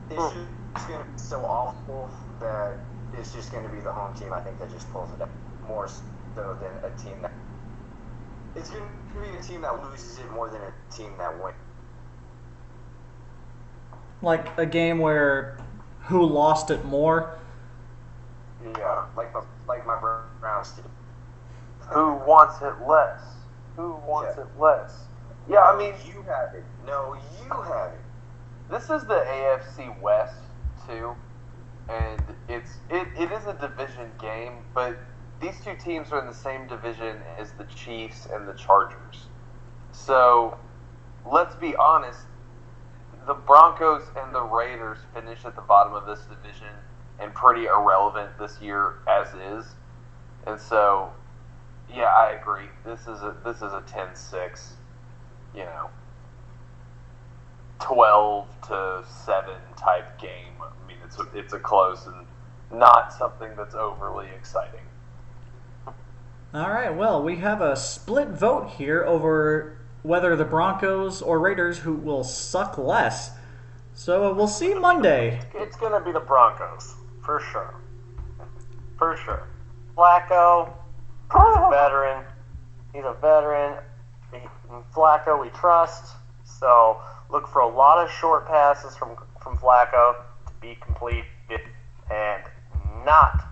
It's just going to be so awful that it's just going to be the home team, I think, that just pulls it up more so than a team that. It's going to be a team that loses it more than a team that wins. Like a game where who lost it more? Yeah, like my Browns team. Who wants it less? Who wants it less? Yeah, I mean, you have it. No, you have it. This is the AFC West too, and it is a division game, but these two teams are in the same division as the Chiefs and the Chargers. So let's be honest, the Broncos and the Raiders finish at the bottom of this division and pretty irrelevant this year as is. And so, yeah, I agree. This is a 10-6, 12-7 type game. I mean, it's a close and not something that's overly exciting. All right, well, we have a split vote here over whether the Broncos or Raiders who will suck less. So we'll see Monday. It's going to be the Broncos, for sure. For sure. Flacco, he's a veteran. Flacco we trust. So look for a lot of short passes from Flacco to be completed and not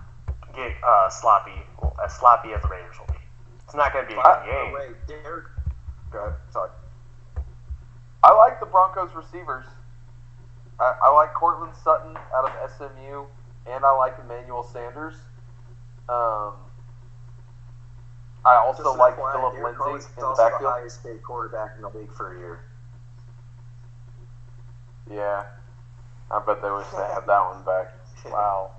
get sloppy as the Raiders will be. It's not going to be a good game. Wait, Derek. Go ahead. Sorry. I like the Broncos receivers. I like Cortland Sutton out of SMU, and I like Emmanuel Sanders. I also like Phillip Lindsay in the backfield. The highest paid quarterback in the league for a year. Yeah, I bet they wish they had that one back. Wow.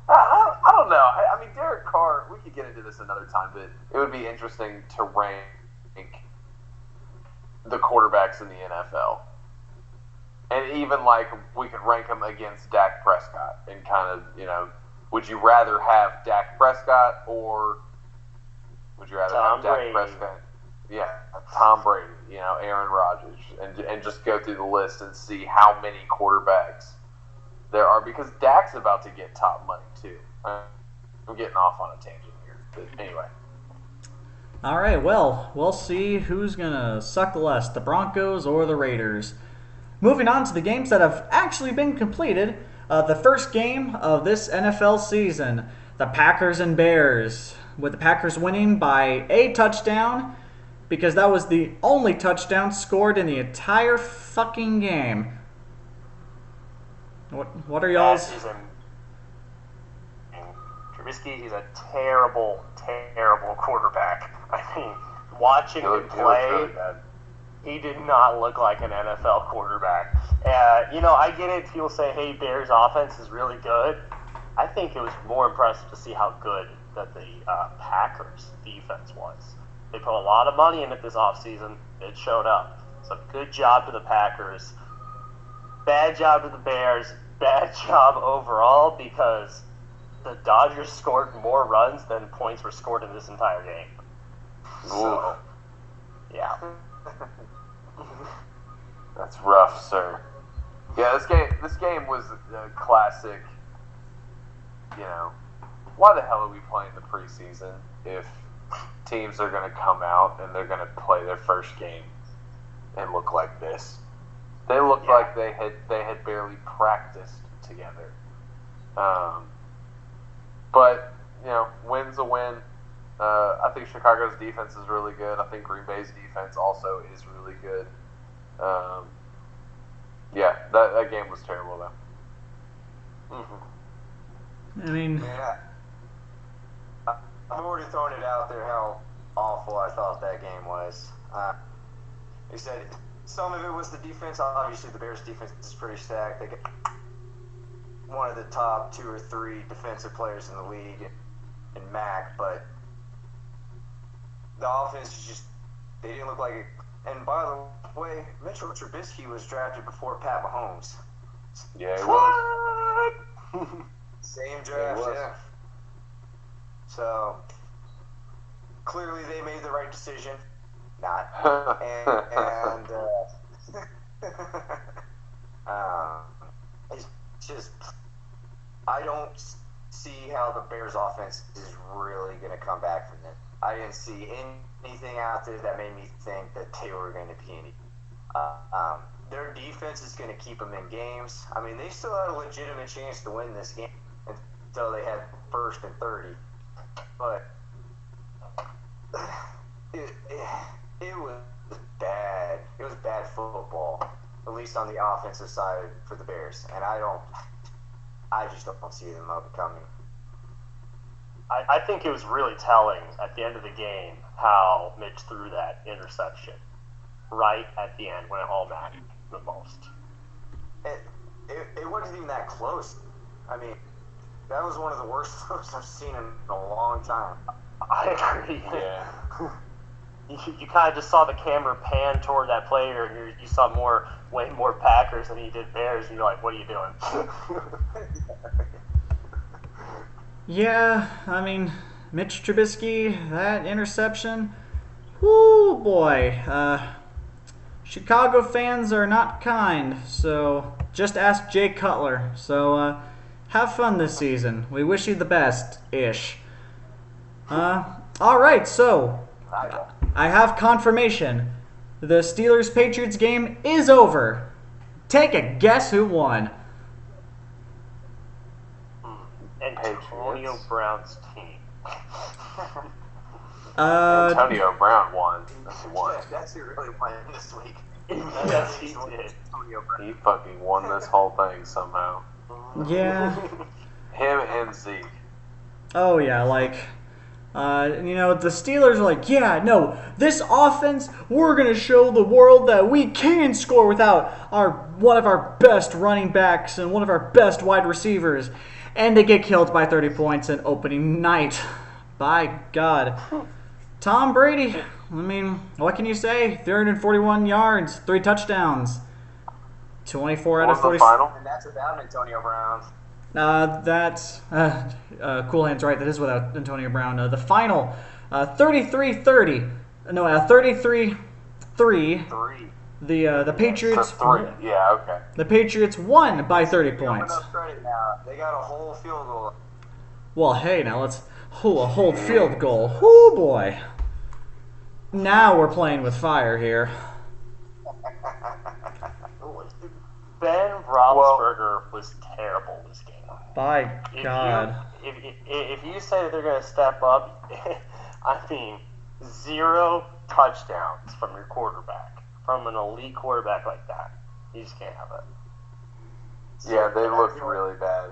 I don't know. I mean, Derek Carr, we could get into this another time, but it would be interesting to rank the quarterbacks in the NFL. And even, like, we could rank them against Dak Prescott and kind of, would you rather have Dak Prescott or would you rather have Dak Prescott? Yeah, Tom Brady, Aaron Rodgers, and just go through the list and see how many quarterbacks there are, because Dak's about to get top money too. I'm getting off on a tangent here, but anyway. All right, well, we'll see who's going to suck less, the Broncos or the Raiders. Moving on to the games that have actually been completed, The first game of this NFL season, the Packers and Bears, with the Packers winning by a touchdown, because that was the only touchdown scored in the entire fucking game. What are y'all's? Trubisky, he's a terrible, terrible quarterback. I mean, watching him play, he did not look like an NFL quarterback. I get it. People say, hey, Bears offense is really good. I think it was more impressive to see how good that the Packers defense was. They put a lot of money in it this offseason. It showed up. So good job to the Packers. Bad job to the Bears. Bad job overall because the Dodgers scored more runs than points were scored in this entire game. So, yeah. That's rough, sir. Yeah, this game was a classic. Why the hell are we playing the preseason if teams are going to come out and they're going to play their first game and look like this? They looked like they had barely practiced together. But win's a win. I think Chicago's defense is really good. I think Green Bay's defense also is really good. That game was terrible though. I mean, I've already thrown it out there how awful I thought that game was. They said some of it was the defense. Obviously, the Bears' defense is pretty stacked. They get one of the top 2 or 3 defensive players in the league in Mac, but the offense is just, they didn't look like it. And by the way, Mitchell Trubisky was drafted before Pat Mahomes. Yeah, he was. Same draft, yeah. So, clearly they made the right decision. Not. It's just, I don't see how the Bears offense is really going to come back from this. I didn't see anything out there that made me think that they were going to be any. Their defense is going to keep them in games. I mean, they still had a legitimate chance to win this game until they had 1st and 30. But it was bad. It was bad football, at least on the offensive side for the Bears. And I just don't see them overcoming. I think it was really telling at the end of the game how Mitch threw that interception right at the end when it all mattered the most. It wasn't even that close. I mean, that was one of the worst throws I've seen in a long time. I agree. Yeah. You kind of just saw the camera pan toward that player, and you saw way more Packers than he did Bears, and you're like, what are you doing? yeah, I mean, Mitch Trubisky, that interception, whoo boy. Chicago fans are not kind, so just ask Jay Cutler. So have fun this season. We wish you the best-ish. All right, so I have confirmation. The Steelers-Patriots game is over. Take a guess who won. Antonio Brown's team. Antonio Brown won. That's who really won this week. Yes, he did. He fucking won this whole thing somehow. Yeah. Him and Zeke. Oh, yeah, the Steelers are like, yeah, no, this offense, we're going to show the world that we can score without one of our best running backs and one of our best wide receivers. And they get killed by 30 points in opening night. By God. Tom Brady, I mean, what can you say? 341 yards, 3 touchdowns. 24 out of 40. And that's without Antonio Brown. That's Coolhand's right. That is without Antonio Brown. The final, 33-30. No, 33-3. The Patriots. 3. Yeah, okay. The Patriots won by 30 points. They got a whole field goal. Well, hey, now let's a whole field goal. Whoo boy. Now we're playing with fire here. Ben Roethlisberger was terrible this game. By God. If you say that they're going to step up, I mean, 0 touchdowns from your quarterback, from an elite quarterback like that. You just can't have it. Yeah, they looked really bad.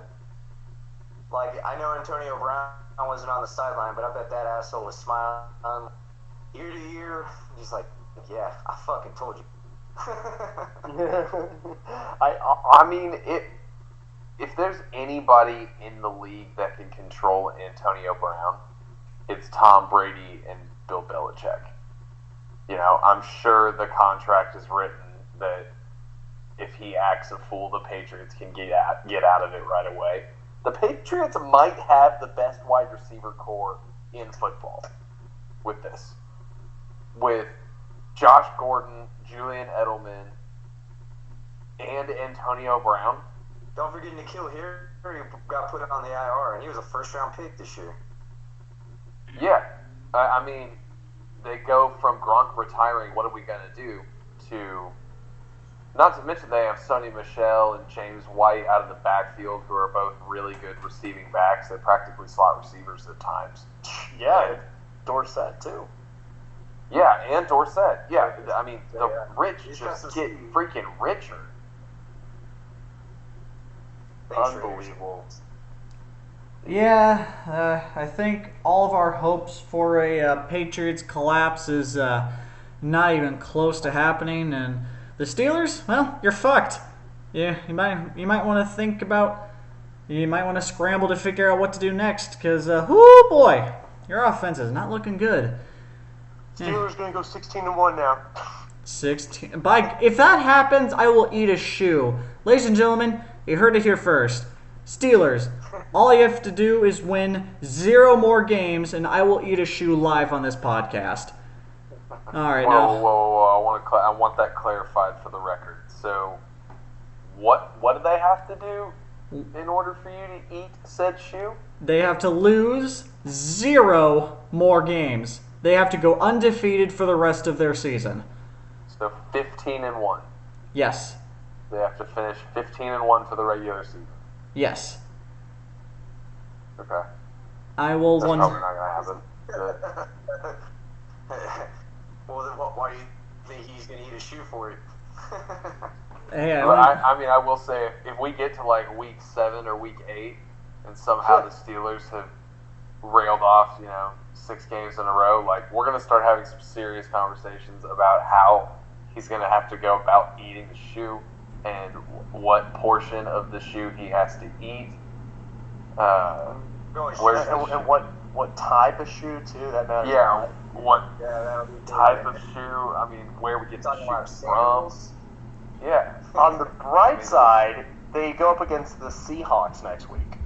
Like, I know Antonio Brown wasn't on the sideline, but I bet that asshole was smiling ear to ear. He's like, yeah, I fucking told you. I mean, if there's anybody in the league that can control Antonio Brown, it's Tom Brady and Bill Belichick. You know, I'm sure the contract is written that if he acts a fool, the Patriots can get out of it right away. The Patriots might have the best wide receiver core in football with this. With Josh Gordon, Julian Edelman, and Antonio Brown. Don't forget N'Keal Harry got put on the IR, and he was a first-round pick this year. Yeah. I mean, they go from Gronk retiring, what are we going to do, to... Not to mention they have Sonny Michel and James White out of the backfield, who are both really good receiving backs. They're practically slot receivers at times. Yeah, and Dorsett, too. Yeah, and Dorsett. Yeah, I mean, the rich just get freaking richer. Unbelievable. Yeah, I think all of our hopes for a Patriots collapse is not even close to happening, and the Steelers, well, you're fucked. Yeah, you might want to think about, you might want to scramble to figure out what to do next, because, whoo boy, your offense is not looking good. Steelers going to go 16-1 now. 16. If that happens, I will eat a shoe. Ladies and gentlemen, you heard it here first. Steelers, all you have to do is win 0 more games, and I will eat a shoe live on this podcast. All right, whoa! I want that clarified for the record. So, what do they have to do in order for you to eat said shoe? They have to lose 0 more games. They have to go undefeated for the rest of their season. So 15-1. Yes. They have to finish 15-1 for the regular season. Yes. Okay. I will. That's probably not going to happen. Well, then why do you think he's going to eat a shoe for it? Hey, I mean, I will say, if we get to like week 7 or week 8, and somehow the Steelers have railed off, 6 games in a row, like, we're going to start having some serious conversations about how he's going to have to go about eating the shoe and what portion of the shoe he has to eat. And what type of shoe, too? That matters. Yeah, what type of shoe, I mean, where we get the shoe from. Yeah. On the bright side, they go up against the Seahawks next week.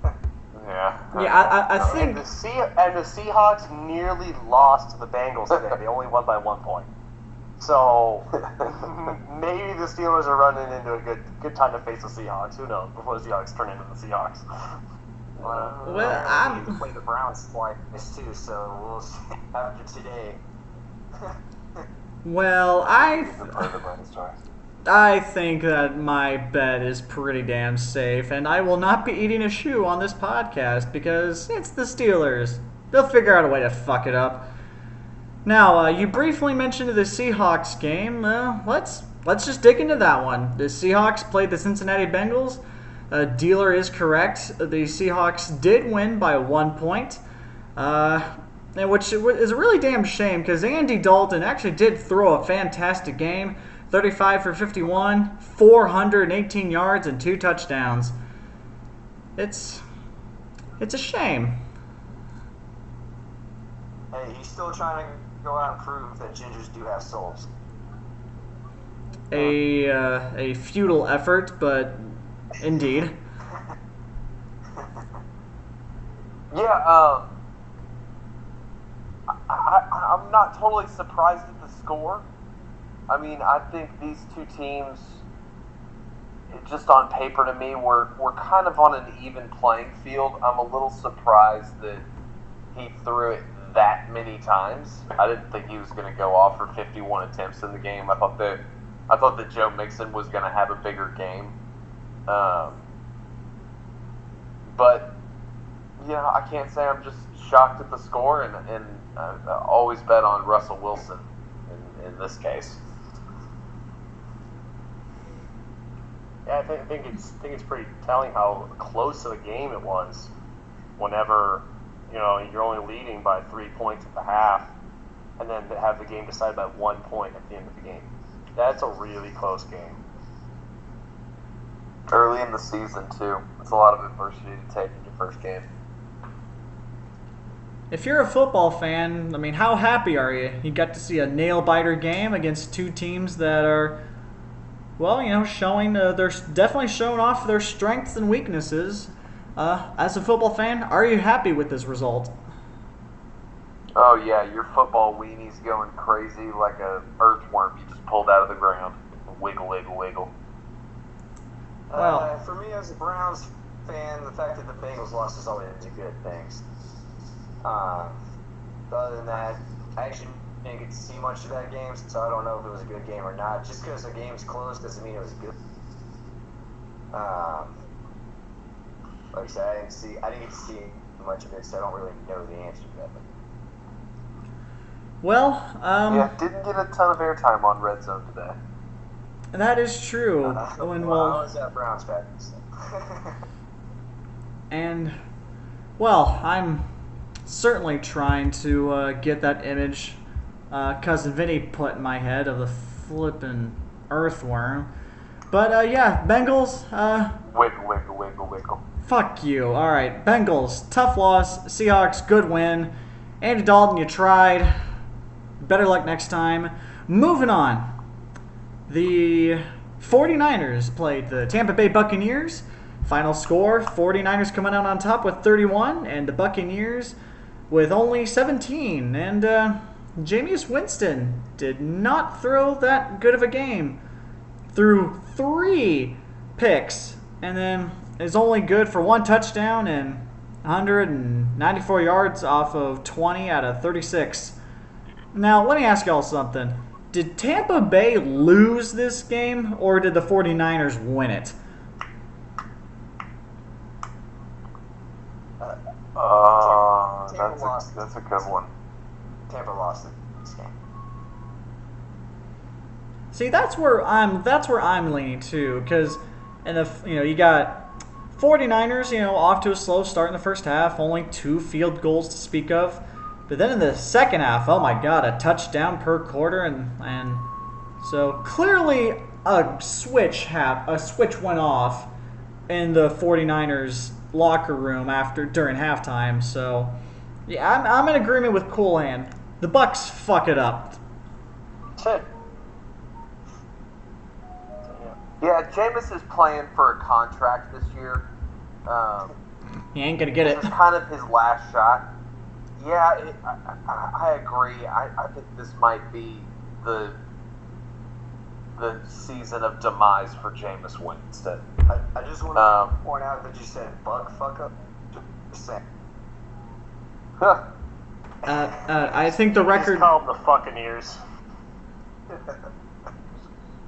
Yeah. Yeah, I think... And the Seahawks nearly lost to the Bengals today. They only won by 1 point. So, maybe the Steelers are running into a good time to face the Seahawks. Who knows? Before the Seahawks turn into the Seahawks. Well, I'm... We play the Browns twice, too, so we'll see after today. Well, I think that my bet is pretty damn safe, and I will not be eating a shoe on this podcast because it's the Steelers. They'll figure out a way to fuck it up. Now, you briefly mentioned the Seahawks game. Let's just dig into that one. The Seahawks played the Cincinnati Bengals. Dealer is correct. The Seahawks did win by 1 point. Which is a really damn shame because Andy Dalton actually did throw a fantastic game. 35 for 51, 418 yards, and 2 touchdowns. It's a shame. Hey, he's still trying to go out and prove that gingers do have souls. A futile effort, but indeed. Yeah, I'm not totally surprised at the score. I mean, I think these two teams, just on paper to me, we're kind of on an even playing field. I'm a little surprised that he threw it that many times. I didn't think he was going to go off for 51 attempts in the game. I thought that I thought that Joe Mixon was going to have a bigger game. But, I can't say I'm just shocked at the score, and I always bet on Russell Wilson in this case. Yeah, I think it's pretty telling how close of a game it was. Whenever you're only leading by 3 points at the half, and then to have the game decided by 1 point at the end of the game. That's a really close game. Early in the season too. It's a lot of adversity to take in your first game. If you're a football fan, I mean, how happy are you? You got to see a nail-biter game against two teams that are, showing they're definitely showing off their strengths and weaknesses. As a football fan, are you happy with this result? Oh yeah, your football weenie's going crazy like a earthworm you just pulled out of the ground. Wiggle, wiggle, wiggle. Well, for me as a Browns fan, the fact that the Bengals lost is always a good thing. Other than that, I actually didn't get to see much of that game, so I don't know if it was a good game or not. Just because the game's close doesn't mean it was good. Like I said, I didn't get to see much of it, so I don't really know the answer to that. well, Didn't get a ton of airtime on Red Zone today. that is true. I was at Browns fan. So. And, I'm certainly trying to get that image Cousin Vinny put in my head of the flippin' earthworm. But, Bengals, Wiggle, wiggle, wiggle, wiggle. fuck you. Alright, Bengals, tough loss. Seahawks, good win. Andy Dalton, you tried. Better luck next time. Moving on. The 49ers played the Tampa Bay Buccaneers. Final score, 49ers coming out on top with 31, and the Buccaneers with only 17. And Jameis Winston did not throw that good of a game. Threw 3 picks, and then is only good for 1 touchdown and 194 yards off of 20 out of 36. Now, let me ask y'all something. Did Tampa Bay lose this game, or did the 49ers win it? That's a good one. Tampa lost this game. See, that's where I'm leaning to, because you got 49ers, off to a slow start in the first half, only 2 field goals to speak of. But then in the second half, oh my God, a touchdown per quarter, and so clearly a switch went off in the 49ers locker room during halftime. So yeah, I'm in agreement with Coolhand. The Bucks fuck it up. Yeah, Jameis is playing for a contract this year. He ain't gonna get it. This is kind of his last shot. Yeah, I agree. I think this might be the season of demise for Jameis Winston. I just want to point out that you said "buck fuck up." Just saying. I think the record. Just call them the Buccaneers.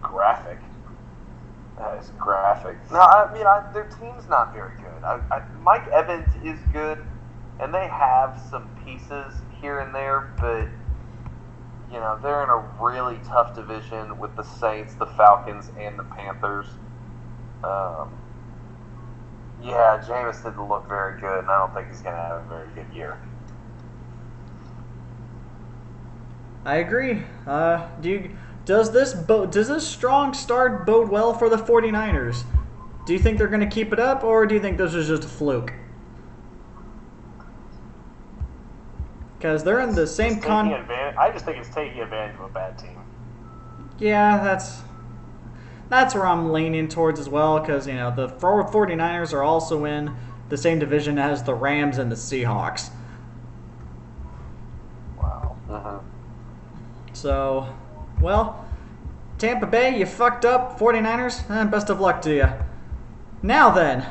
Graphic. That is graphic. No, I mean their team's not very good. Mike Evans is good, and they have some pieces here and there, but they're in a really tough division with the Saints, the Falcons, and the Panthers. Jameis didn't look very good, and I don't think he's going to have a very good year. I agree. Does this strong start bode well for the 49ers? Do you think they're going to keep it up, or do you think this is just a fluke? Because they're in the same I just think it's taking advantage of a bad team. Yeah, that's where I'm leaning towards as well, because the 49ers are also in the same division as the Rams and the Seahawks. Wow. Uh-huh. So, Tampa Bay, you fucked up. 49ers, best of luck to you. Now then,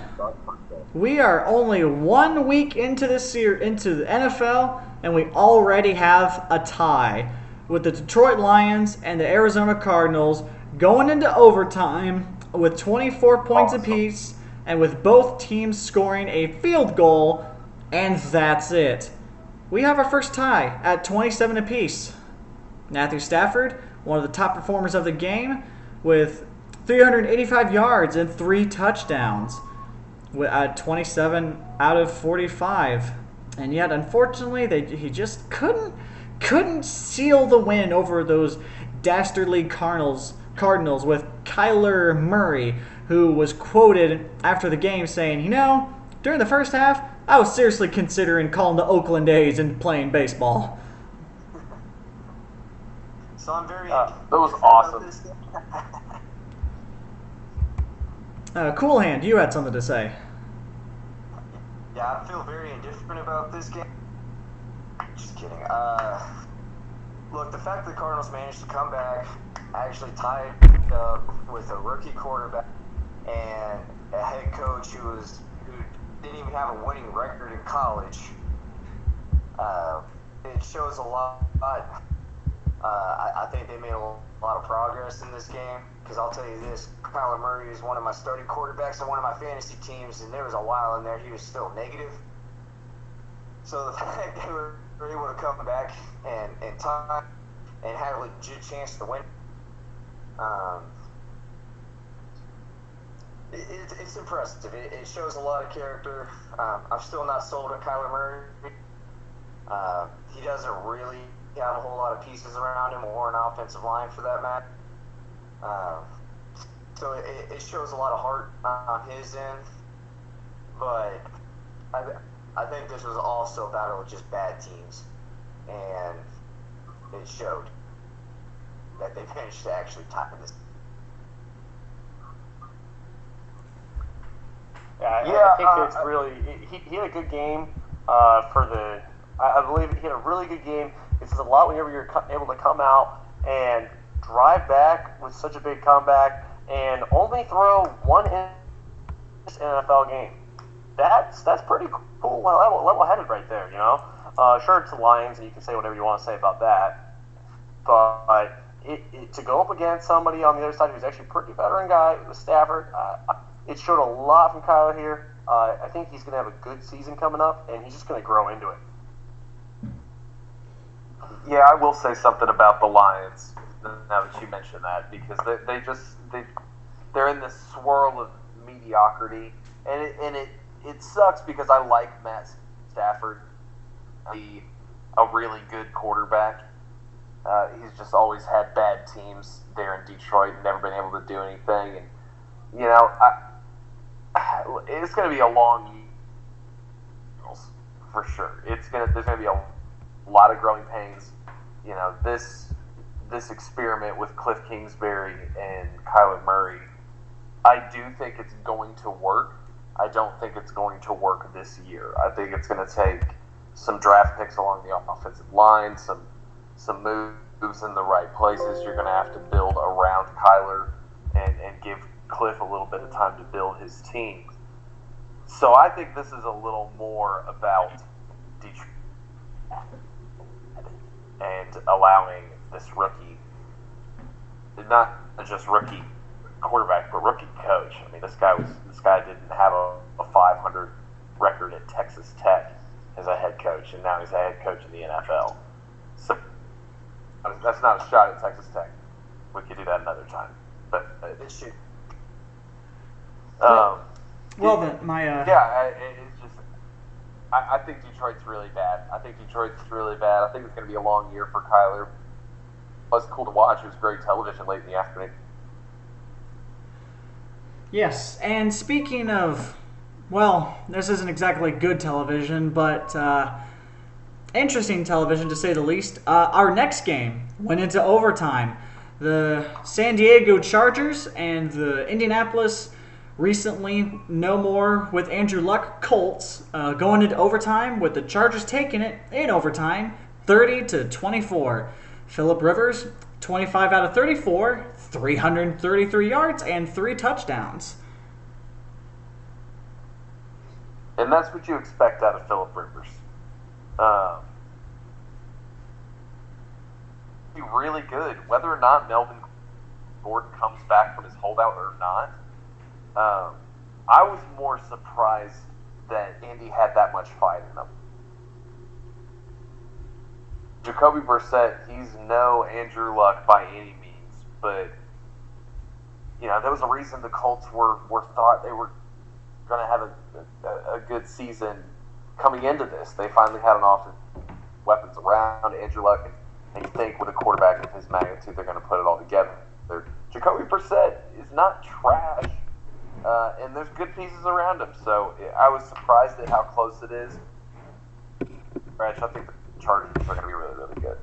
we are only 1 week into this year, into the NFL, and we already have a tie with the Detroit Lions and the Arizona Cardinals going into overtime with 24 points apiece and with both teams scoring a field goal, and that's it. We have our first tie at 27 apiece. Matthew Stafford, one of the top performers of the game, with 385 yards and 3 touchdowns at 27 out of 45. And yet, unfortunately, he just couldn't seal the win over those dastardly Cardinals with Kyler Murray, who was quoted after the game saying, during the first half, I was seriously considering calling the Oakland A's and playing baseball. So I'm very. That was awesome. Coolhand, you had something to say. Yeah, I feel very indifferent about this game. Just kidding. Look, the fact that the Cardinals managed to come back, actually tied up with a rookie quarterback and a head coach who didn't even have a winning record in college, it shows a lot. I think they made a lot of progress in this game, because I'll tell you this, Kyler Murray is one of my starting quarterbacks on one of my fantasy teams, and there was a while in there he was still negative. So the fact they were able to come back and time and had a legit chance to win, it's impressive. It shows a lot of character. I'm still not sold on Kyler Murray. He doesn't really have a whole lot of pieces around him, or an offensive line for that matter. So it shows a lot of heart on his end. But I think this was also a battle of just bad teams. And it showed that they managed to actually tie this. I think it's really he had a good game I believe he had a really good game. It's a lot whenever you're able to come out and drive back with such a big comeback and only throw one in this NFL game. That's pretty cool, level-headed right there, Sure, it's the Lions, and you can say whatever you want to say about that, but to go up against somebody on the other side who's actually a pretty veteran guy, with Stafford, it showed a lot from Kyler here. I think he's going to have a good season coming up, and he's just going to grow into it. Yeah, I will say something about the Lions now that you mentioned that, because they're in this swirl of mediocrity, and it sucks because I like Matt Stafford, a really good quarterback. He's just always had bad teams there in Detroit and never been able to do anything, and it's going to be a long year for sure. There's going to be a lot of growing pains. This experiment with Cliff Kingsbury and Kyler Murray, I do think it's going to work. I don't think it's going to work this year. I think it's going to take some draft picks along the offensive line, some moves in the right places. You're going to have to build around Kyler and give Cliff a little bit of time to build his team. So I think this is a little more about Detroit and allowing this rookie, not just rookie quarterback, but rookie coach. I mean, this guy didn't have a 500 record at Texas Tech as a head coach, and now he's a head coach in the NFL. So that's not a shot at Texas Tech. We could do that another time, but it should. It's just. I think Detroit's really bad. I think it's going to be a long year for Kyler. It was cool to watch. It was great television late in the afternoon. Yes, and speaking of, this isn't exactly good television, but interesting television to say the least. Our next game went into overtime. The San Diego Chargers and the Indianapolis, recently no more with Andrew Luck, Colts, going into overtime with the Chargers taking it in overtime, 30-24. Phillip Rivers, 25 out of 34, 333 yards, and 3 touchdowns. And that's what you expect out of Phillip Rivers. He's really good. Whether or not Melvin Gordon comes back from his holdout or not. I was more surprised that Indy had that much fight in him. Jacoby Brissett, he's no Andrew Luck by any means, but there was a reason the Colts were thought they were going to have a good season coming into this. They finally had an offensive weapons around Andrew Luck, and you think with a quarterback of his magnitude, they're going to put it all together. Jacoby Brissett is not trash, and there's good pieces around him. So I was surprised at how close it is. I think the Chargers are going to be really, really good.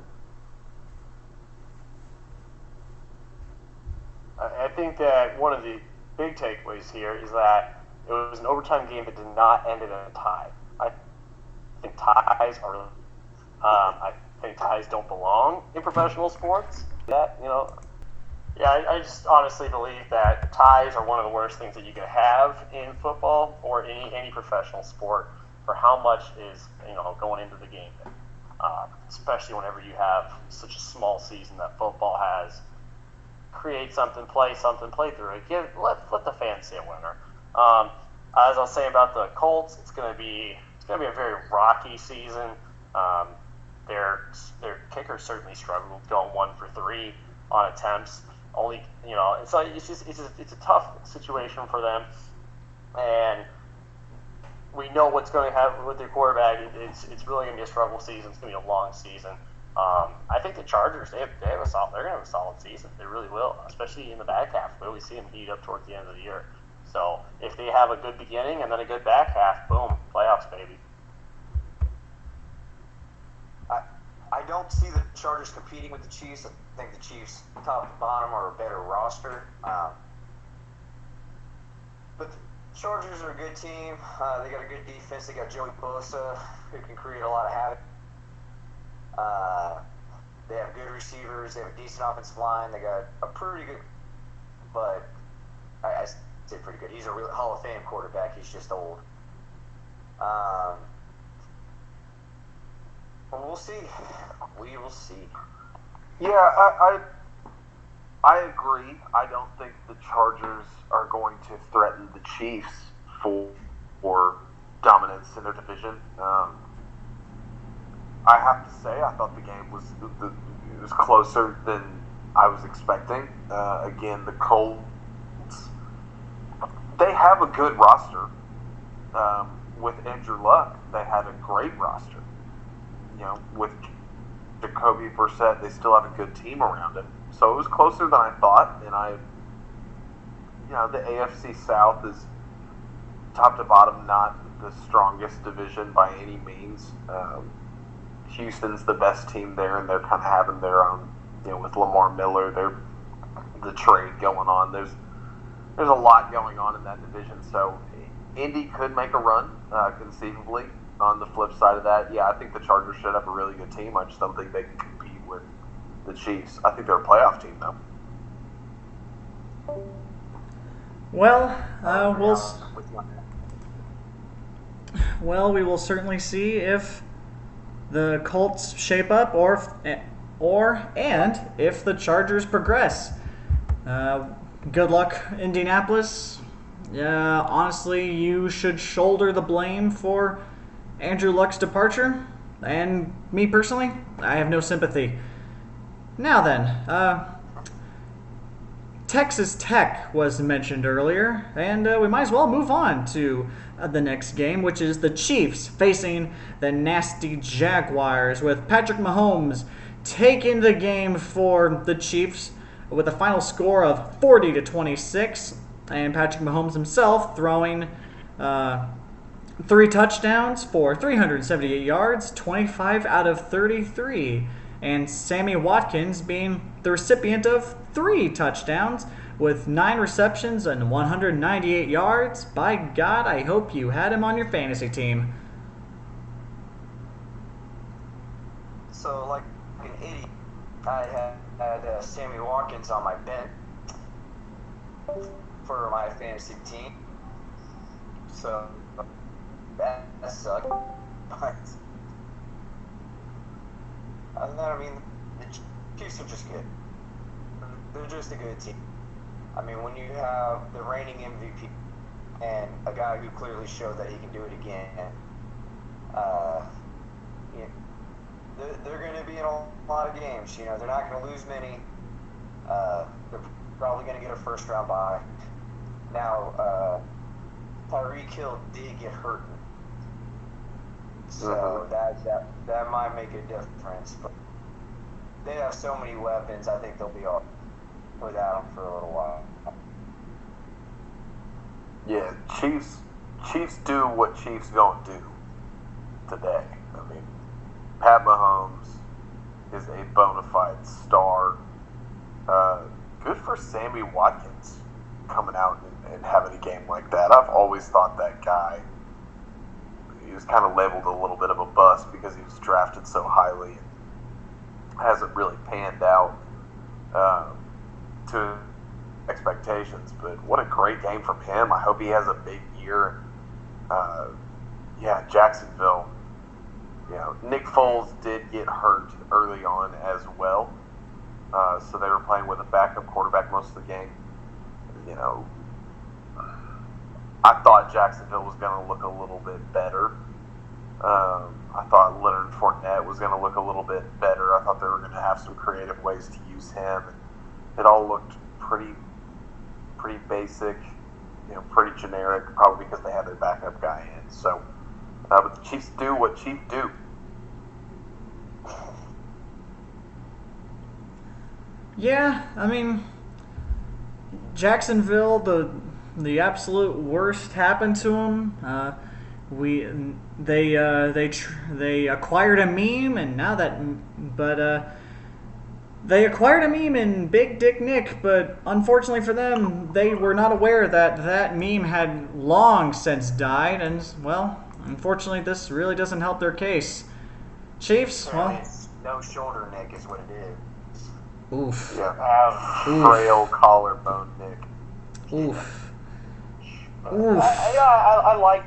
I think that one of the big takeaways here is that it was an overtime game that did not end in a tie. I think ties don't belong in professional sports. I just honestly believe that ties are one of the worst things that you can have in football or any professional sport for how much is going into the game. Especially whenever you have such a small season that football has. Create something, play through it. Let the fans see a winner. As I'll say about the Colts, it's going to be a very rocky season. Their kicker certainly struggled going 1 for 3 on attempts. It's a tough situation for them, and we know what's going to happen with their quarterback. It's really going to be a struggle season. It's going to be a long season. I think the Chargers they're going to have a solid season. They really will, especially in the back half. We always see them heat up towards the end of the year. So if they have a good beginning and then a good back half, boom, playoffs, baby. I don't see the Chargers competing with the Chiefs. I think the Chiefs, top to bottom, are a better roster. But the Chargers are a good team. They got a good defense. They got Joey Bosa, who can create a lot of havoc. They have good receivers. They have a decent offensive line. They got a pretty good, but I say pretty good. He's a real Hall of Fame quarterback. He's just old. We'll see. We will see. Yeah, I agree. I don't think the Chargers are going to threaten the Chiefs for dominance in their division. I have to say, I thought the game was closer than I was expecting. Again, the Colts, they have a good roster. With Andrew Luck, they have a great roster. With Jacoby Brissett, they still have a good team around him. So it was closer than I thought, and the AFC South is top to bottom not the strongest division by any means. Houston's the best team there, and they're kind of having their own, with Lamar Miller, the trade going on. There's a lot going on in that division, so Indy could make a run, conceivably. On the flip side of that, I think the Chargers should have a really good team. I just don't think they can compete with the Chiefs. I think they're a playoff team, though. Well, we will certainly see if the Colts shape up and if the Chargers progress. Good luck, Indianapolis. Yeah, honestly, you should shoulder the blame for Andrew Luck's departure, and me personally, I have no sympathy. Now then, Texas Tech was mentioned earlier, and we might as well move on to the next game, which is the Chiefs facing the nasty Jaguars, with Patrick Mahomes taking the game for the Chiefs with a final score of 40-26, and Patrick Mahomes himself throwing 3 touchdowns for 378 yards, 25 out of 33. And Sammy Watkins being the recipient of 3 touchdowns with 9 receptions and 198 yards. By God, I hope you had him on your fantasy team. So, like an idiot, I had Sammy Watkins on my bench for my fantasy team. So that sucked. But other than that, the Chiefs are just good. they're just a good team. I mean, when you have the reigning MVP and a guy who clearly showed that he can do it again, you know, they're going to be in a lot of games. You know, they're not going to lose many. They're probably going to get a first-round bye. Now, Tyreek Hill did get hurt, so that might make a difference. But they have so many weapons. I think they'll be all without him for a little while. Yeah, Chiefs do what Chiefs don't do today. I mean, Pat Mahomes is a bona fide star. Good for Sammy Watkins coming out and having a game like that. I've always thought that guy, he was kind of labeled a little bit of a bust because he was drafted so highly and hasn't really panned out to expectations. But what a great game from him. I hope he has a big year. Jacksonville. You know, Nick Foles did get hurt early on as well. So they were playing with a backup quarterback most of the game. You know, I thought Jacksonville was going to look a little bit better. I thought Leonard Fournette was going to look a little bit better. I thought they were going to have some creative ways to use him. It all looked pretty basic, you know, pretty generic, probably because they had their backup guy in. So, but the Chiefs do what Chiefs do. Yeah, I mean, Jacksonville, the absolute worst happened to them. They acquired a meme, and now that, they acquired a meme in Big Dick Nick, but unfortunately for them, they were not aware that meme had long since died, and well, unfortunately, this really doesn't help their case. Chiefs, well, no shoulder Nick is what it is. Oof. Yeah. Frail collarbone Nick. Oof. I like.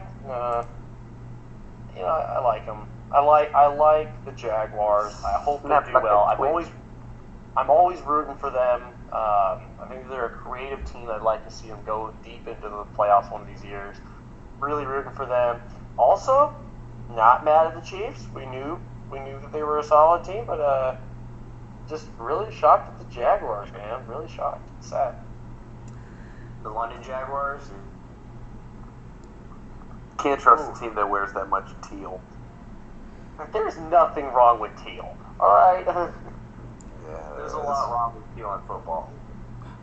I like them. I like the Jaguars. I hope they do well. I'm always rooting for them. I think they're a creative team. I'd like to see them go deep into the playoffs one of these years. Really rooting for them. Also, not mad at the Chiefs. We knew that they were a solid team, but just really shocked at the Jaguars, man. Really shocked. It's sad. The London Jaguars. Can't trust a team that wears that much teal. There's nothing wrong with teal. All right. There's a lot wrong with teal in football.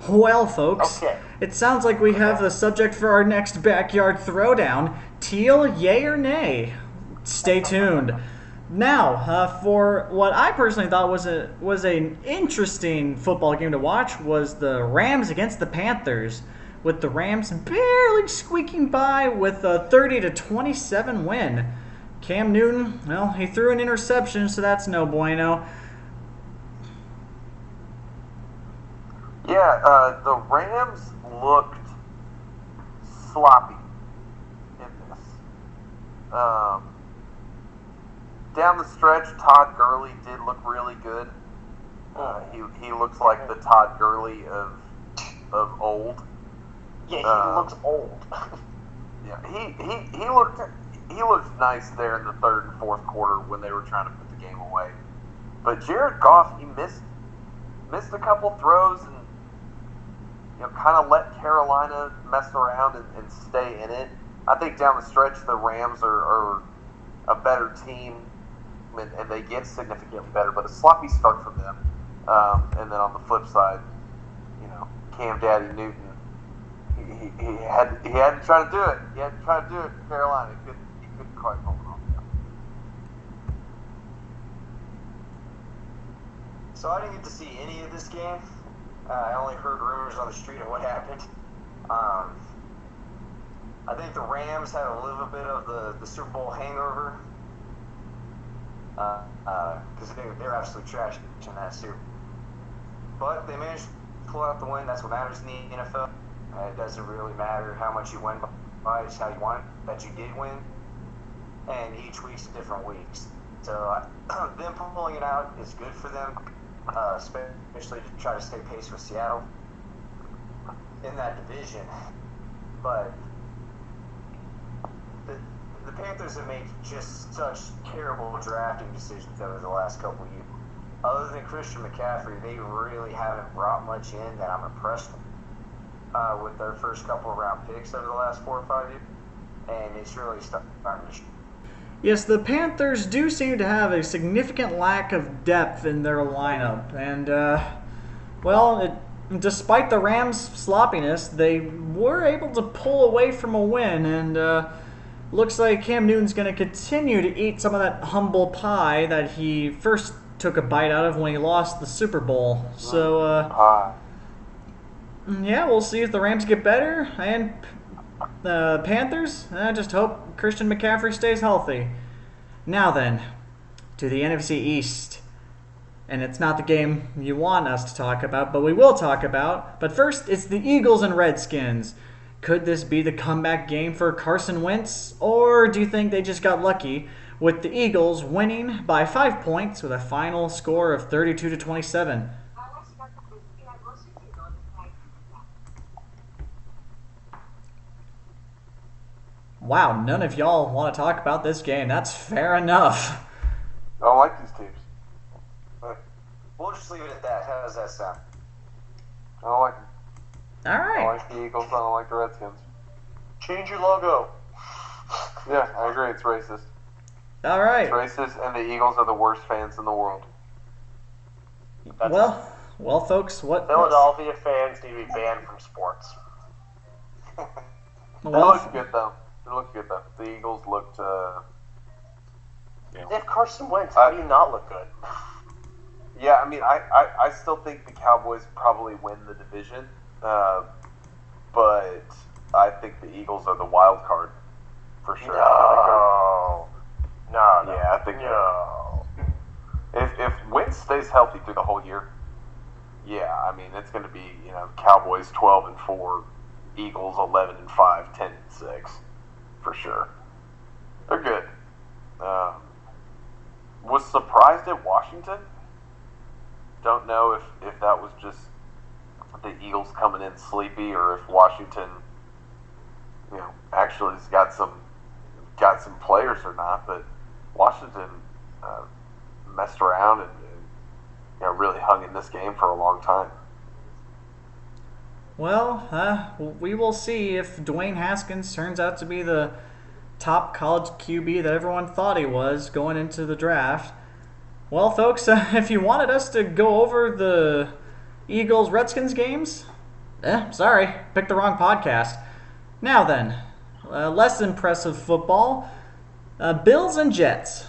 Well, folks, Okay. It sounds like we have the subject for our next backyard throwdown. Teal, yay or nay? Stay tuned. Now, for what I personally thought was an interesting football game to watch was the Rams against the Panthers, with the Rams barely squeaking by with a 30-27 win. Cam Newton, well, he threw an interception, so that's no bueno. Yeah, the Rams looked sloppy in this. Down the stretch, Todd Gurley did look really good. He looks like the Todd Gurley of old. Yeah, he looks old. Yeah, he looked nice there in the third and fourth quarter when they were trying to put the game away. But Jared Goff, he missed a couple throws and kind of let Carolina mess around and stay in it. I think down the stretch the Rams are a better team and they get significantly better, but a sloppy start from them. And then on the flip side, Cam Daddy Newton, he had to try to do it. He had to try to do it for Carolina. He couldn't quite pull it off. So I didn't get to see any of this game. I only heard rumors on the street of what happened. I think the Rams had a little bit of the Super Bowl hangover because they were absolutely trash in that Super. But they managed to pull out the win. That's what matters in the NFL. It doesn't really matter how much you win by, it's how you won, that you did win. And each week's a different week. So them pulling it out is good for them. especially to try to stay pace with Seattle in that division. But the Panthers have made just such terrible drafting decisions over the last couple of years. Other than Christian McCaffrey, they really haven't brought much in that I'm impressed with their first couple of round picks over the last 4 or 5 years. And it's really starting to. Yes, the Panthers do seem to have a significant lack of depth in their lineup. And, despite the Rams' sloppiness, they were able to pull away from a win. And looks like Cam Newton's going to continue to eat some of that humble pie that he first took a bite out of when he lost the Super Bowl. So, yeah, we'll see if the Rams get better. And the Panthers, I just hope Christian McCaffrey stays healthy. Now then, to the NFC East. And it's not the game you want us to talk about, but we will talk about. But first, it's the Eagles and Redskins. Could this be the comeback game for Carson Wentz? Or do you think they just got lucky with the Eagles winning by 5 points with a final score of 32-27? Wow, none of y'all want to talk about this game. That's fair enough. I don't like these teams. We'll just leave it at that. How does that sound? I don't like them. All right. I don't like the Eagles. I don't like the Redskins. Change your logo. Yeah, I agree. It's racist. All right. It's racist, and the Eagles are the worst fans in the world. Well, folks, what? Philadelphia fans need to be banned from sports. They look good, though. The Eagles looked. They have Carson Wentz. How do you not look good? Yeah, I mean, I still think the Cowboys probably win the division, but I think the Eagles are the wild card for sure. No. Yeah, I think no. If Wentz stays healthy through the whole year, yeah, I mean it's going to be Cowboys 12-4, Eagles 11-5, 10-6 for sure. They're good. Was surprised at Washington. Don't know if that was just the Eagles coming in sleepy, or if Washington, actually has got some players or not. But Washington messed around and really hung in this game for a long time. Well, we will see if Dwayne Haskins turns out to be the top college QB that everyone thought he was going into the draft. Well, folks, if you wanted us to go over the Eagles-Redskins games, sorry, picked the wrong podcast. Now then, less impressive football. Bills and Jets.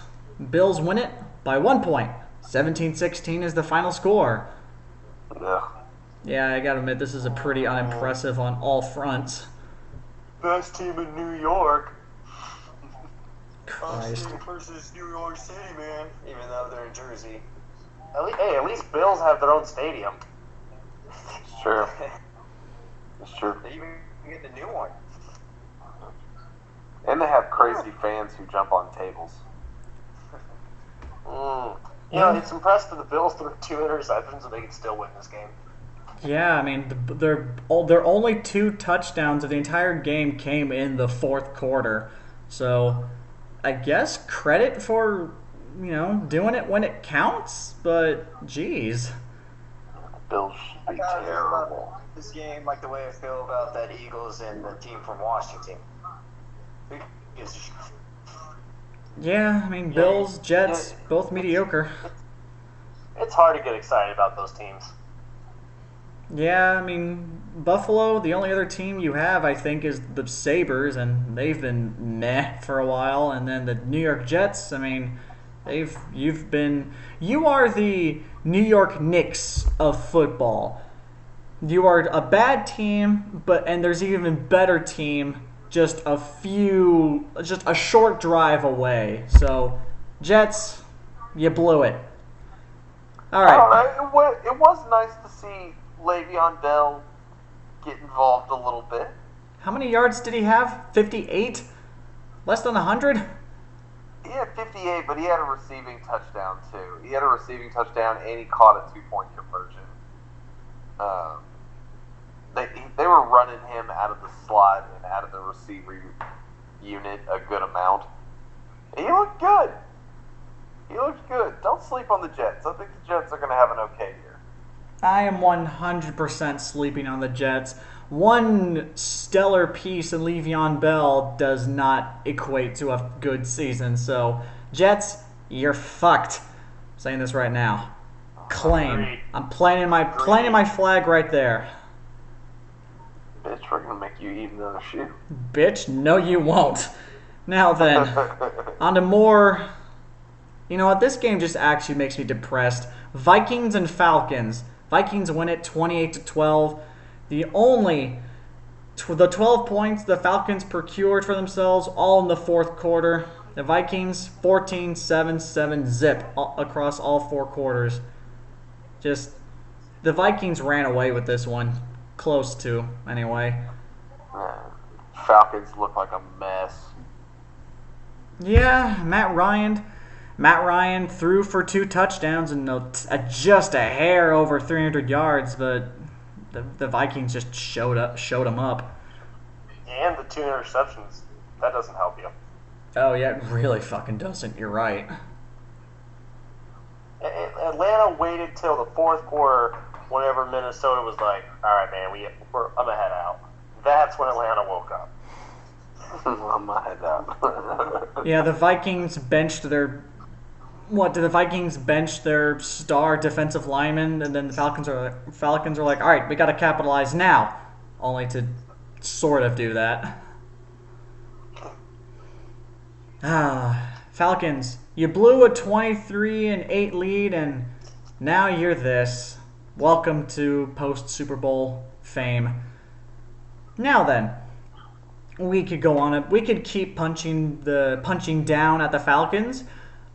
Bills win it by 1 point. 17-16 is the final score. Ugh. Yeah, I gotta admit, this is a pretty unimpressive on all fronts. Best team in New York. Christ. Versus New York City, man. Even though they're in Jersey. At least Bills have their own stadium. It's true. It's true. They even get the new one. And they have crazy fans who jump on tables. It's impressive that the Bills threw 2 interceptions and they can still win this game. Yeah, I mean, their only 2 touchdowns of the entire game came in the fourth quarter. So, I guess credit for, doing it when it counts, but geez. Bills should be terrible. This game, like the way I feel about that Eagles and the team from Washington. Yeah, I mean, Bills, Jets, both mediocre. It's hard to get excited about those teams. Yeah, I mean, Buffalo, the only other team you have, I think, is the Sabres, and they've been meh for a while. And then the New York Jets, I mean, you are the New York Knicks of football. You are a bad team, and there's an even better team just a short drive away. So, Jets, you blew it. All right. I don't know. It was nice to see Le'Veon Bell get involved a little bit. How many yards did he have? 58? Less than 100? He had 58, but he had a receiving touchdown too. He had a receiving touchdown, and he caught a 2-point conversion. They were running him out of the slot and out of the receiver unit a good amount. And he looked good. He looked good. Don't sleep on the Jets. I think the Jets are going to have an okay year. I am 100% sleeping on the Jets. One stellar piece in Le'Veon Bell does not equate to a good season. So, Jets, you're fucked. I'm saying this right now. Claim. Agreed. I'm planting my flag right there. Bitch, we're going to make you eat another shoe. Bitch, no you won't. Now then, on to more... You know what? This game just actually makes me depressed. Vikings and Falcons. Vikings win it 28-12. The 12 points the Falcons procured for themselves all in the fourth quarter. The Vikings 14-7 zip across all 4 quarters. Just the Vikings ran away with this one. Close to, anyway. Falcons look like a mess. Yeah, Matt Ryan threw for 2 touchdowns and just a hair over 300 yards, but the Vikings just showed them up. And the 2 interceptions. That doesn't help you. Oh, yeah, it really fucking doesn't. You're right. Atlanta waited till the fourth quarter whenever Minnesota was like, all right, man, I'm going to head out. That's when Atlanta woke up. I'm going to head out. Yeah, the Vikings benched their... What, did the Vikings bench their star defensive lineman, and then the Falcons are like, all right, we got to capitalize now, only to sort of do that. Falcons, you blew a 23-8 lead, and now you're this. Welcome to post-Super Bowl fame. Now then, we could go on we could keep punching down at the Falcons,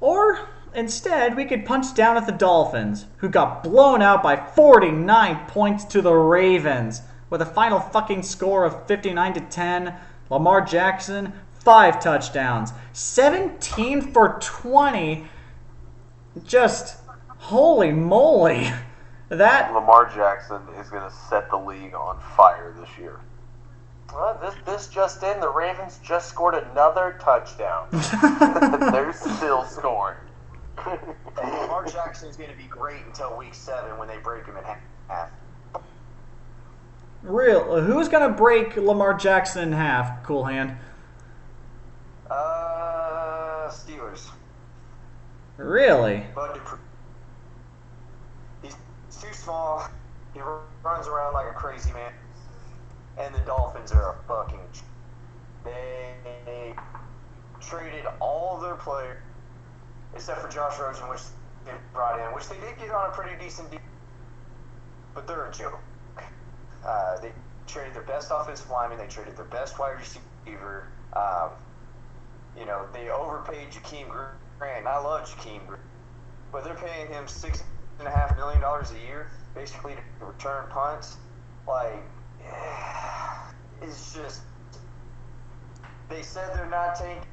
or instead we could punch down at the Dolphins, who got blown out by 49 points to the Ravens with a final fucking score of 59-10. Lamar Jackson 5 touchdowns, 17 for 20. Just holy moly. That Lamar Jackson is going to set the league on fire this year. Well, this just in, the Ravens just scored another touchdown. They're still scoring. Lamar Jackson's going to be great until week 7 when they break him in half. Who's going to break Lamar Jackson in half, Coolhand? Steelers. Really? He's too small. He runs around like a crazy man. And the Dolphins are a fucking... They traded all their players, except for Josh Rosen, which they brought in, which they did get on a pretty decent deal. But they're a joke. They traded their best offensive lineman. They traded their best wide receiver. They overpaid Jakeem Grant. I love Jakeem Grant. But they're paying him $6.5 million a year, basically, to return punts. It's just... They said they're not tanking,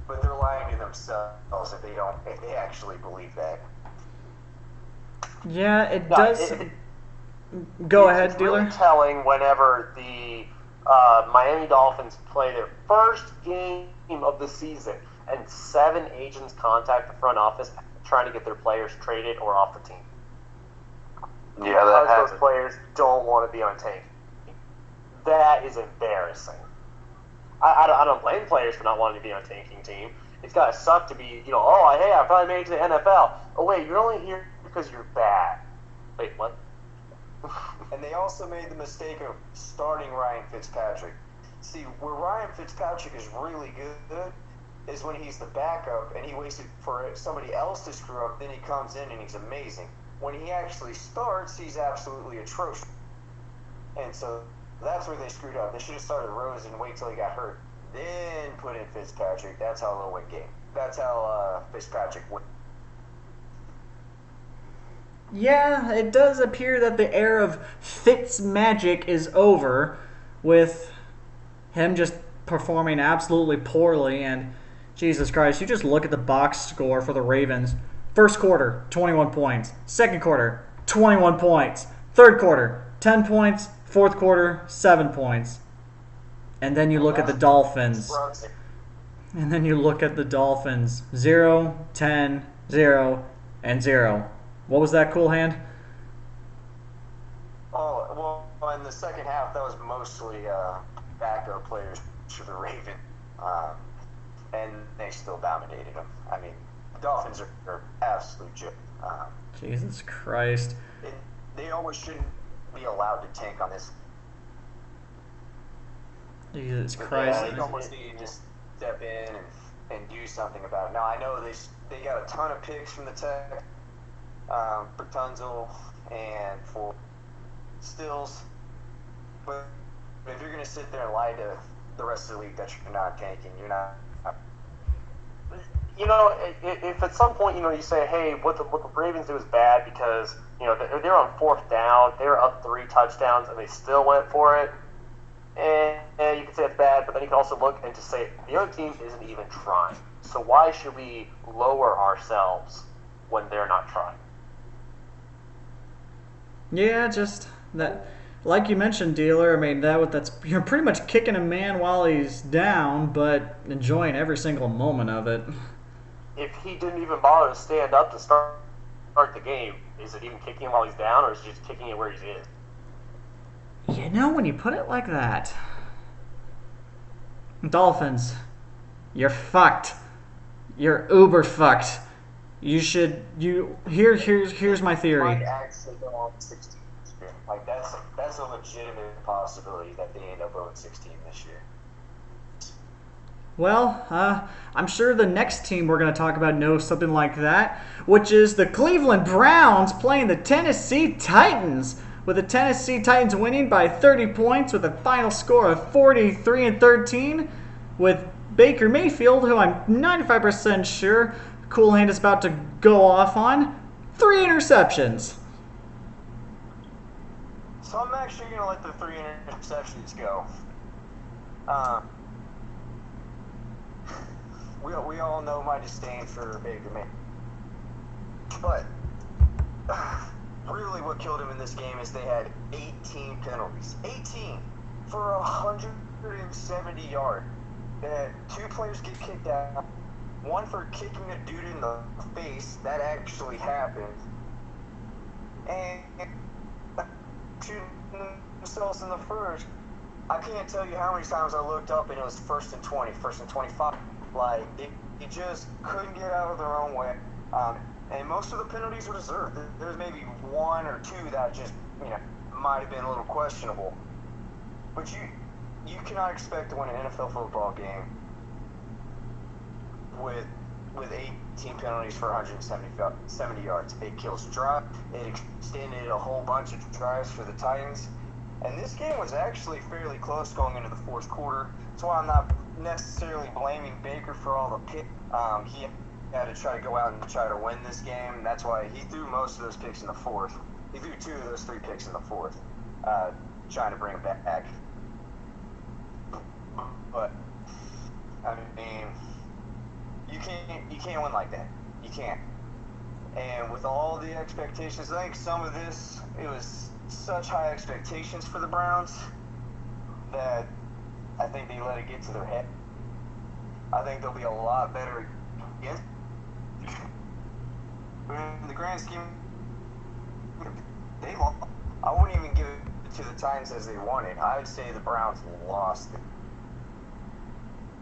but they're lying to themselves if they actually believe that. Yeah, it does... Go ahead, Dealer. It's really telling whenever the Miami Dolphins play their first game of the season and 7 agents contact the front office trying to get their players traded or off the team. Yeah, that because those players don't want to be on tank. That is embarrassing. I don't blame players for not wanting to be on a tanking team. It's got to suck to be, hey, I probably made it to the NFL. Oh, wait, you're only here because you're bad. Wait, what? And they also made the mistake of starting Ryan Fitzpatrick. See, where Ryan Fitzpatrick is really good is when he's the backup and he waited for somebody else to screw up, then he comes in and he's amazing. When he actually starts, he's absolutely atrocious. And so that's where they screwed up. They should have started Rose and wait till he got hurt, then put in Fitzpatrick. That's how they'll win game. That's how Fitzpatrick wins. Yeah, it does appear that the era of Fitz magic is over, with him just performing absolutely poorly, and Jesus Christ, you just look at the box score for the Ravens. First quarter, 21 points. Second quarter, 21 points. Third quarter, 10 points. Fourth quarter, 7 points. And then you look at the Dolphins. And then you look at the Dolphins. 0, 10, 0, and 0. What was that, Coolhand? Oh, well, in the second half, that was mostly backup players for the Ravens. And they still dominated them. I mean, the Dolphins are absolute joke. Jesus Christ. They almost shouldn't be allowed to tank on this. Jesus Christ. They almost need to just step in and do something about it. Now, I know they got a ton of picks from the Tech, for Tunzel and for Stills. But if you're going to sit there and lie to the rest of the league that you're not tanking, you're not. You know, if at some point, you say, hey, what the Ravens do is bad because, they're on fourth down, they were up 3 touchdowns, and they still went for it, and you can say it's bad, but then you can also look and just say the other team isn't even trying. So why should we lower ourselves when they're not trying? Yeah, just that. Like you mentioned, Dealer, I mean, that's you're pretty much kicking a man while he's down, but enjoying every single moment of it. If he didn't even bother to stand up to start the game, is it even kicking him while he's down, or is he just kicking it where he's in? When you put it like that, Dolphins, you're fucked. You're uber fucked. Here's my theory. Might actually go on 16 this year. Like that's a legitimate possibility that they end up 0-16 this year. Well, I'm sure the next team we're going to talk about knows something like that, which is the Cleveland Browns playing the Tennessee Titans, with the Tennessee Titans winning by 30 points with a final score of 43-13, with Baker Mayfield, who I'm 95% sure Coolhand is about to go off on, 3 interceptions. So I'm actually going to let the 3 interceptions go. We all know my disdain for Baker Mayfield. But really what killed him in this game is they had 18 penalties. 18 for 170 yards. They had 2 players get kicked out. 1 for kicking a dude in the face. That actually happened. And shooting themselves in the first. I can't tell you how many times I looked up and it was 1st and 20, 1st and 25. Like, they just couldn't get out of their own way. And most of the penalties were deserved. There's maybe 1 or 2 that just, might have been a little questionable. But you cannot expect to win an NFL football game with 18 penalties for 170 yards. It kills drive. It extended a whole bunch of drives for the Titans. And this game was actually fairly close going into the 4th quarter. That's why I'm not necessarily blaming Baker for all the picks. He had to try to go out and try to win this game. That's why he threw most of those picks in the 4th. He threw 2 of those 3 picks in the 4th, trying to bring it back. But I mean, you can't win like that. You can't. And with all the expectations, I think some of this, it was such high expectations for the Browns that I think they let it get to their head. I think they'll be a lot better again. But in the grand scheme, they lost. I wouldn't even give it to the Titans as they wanted. I would say the Browns lost.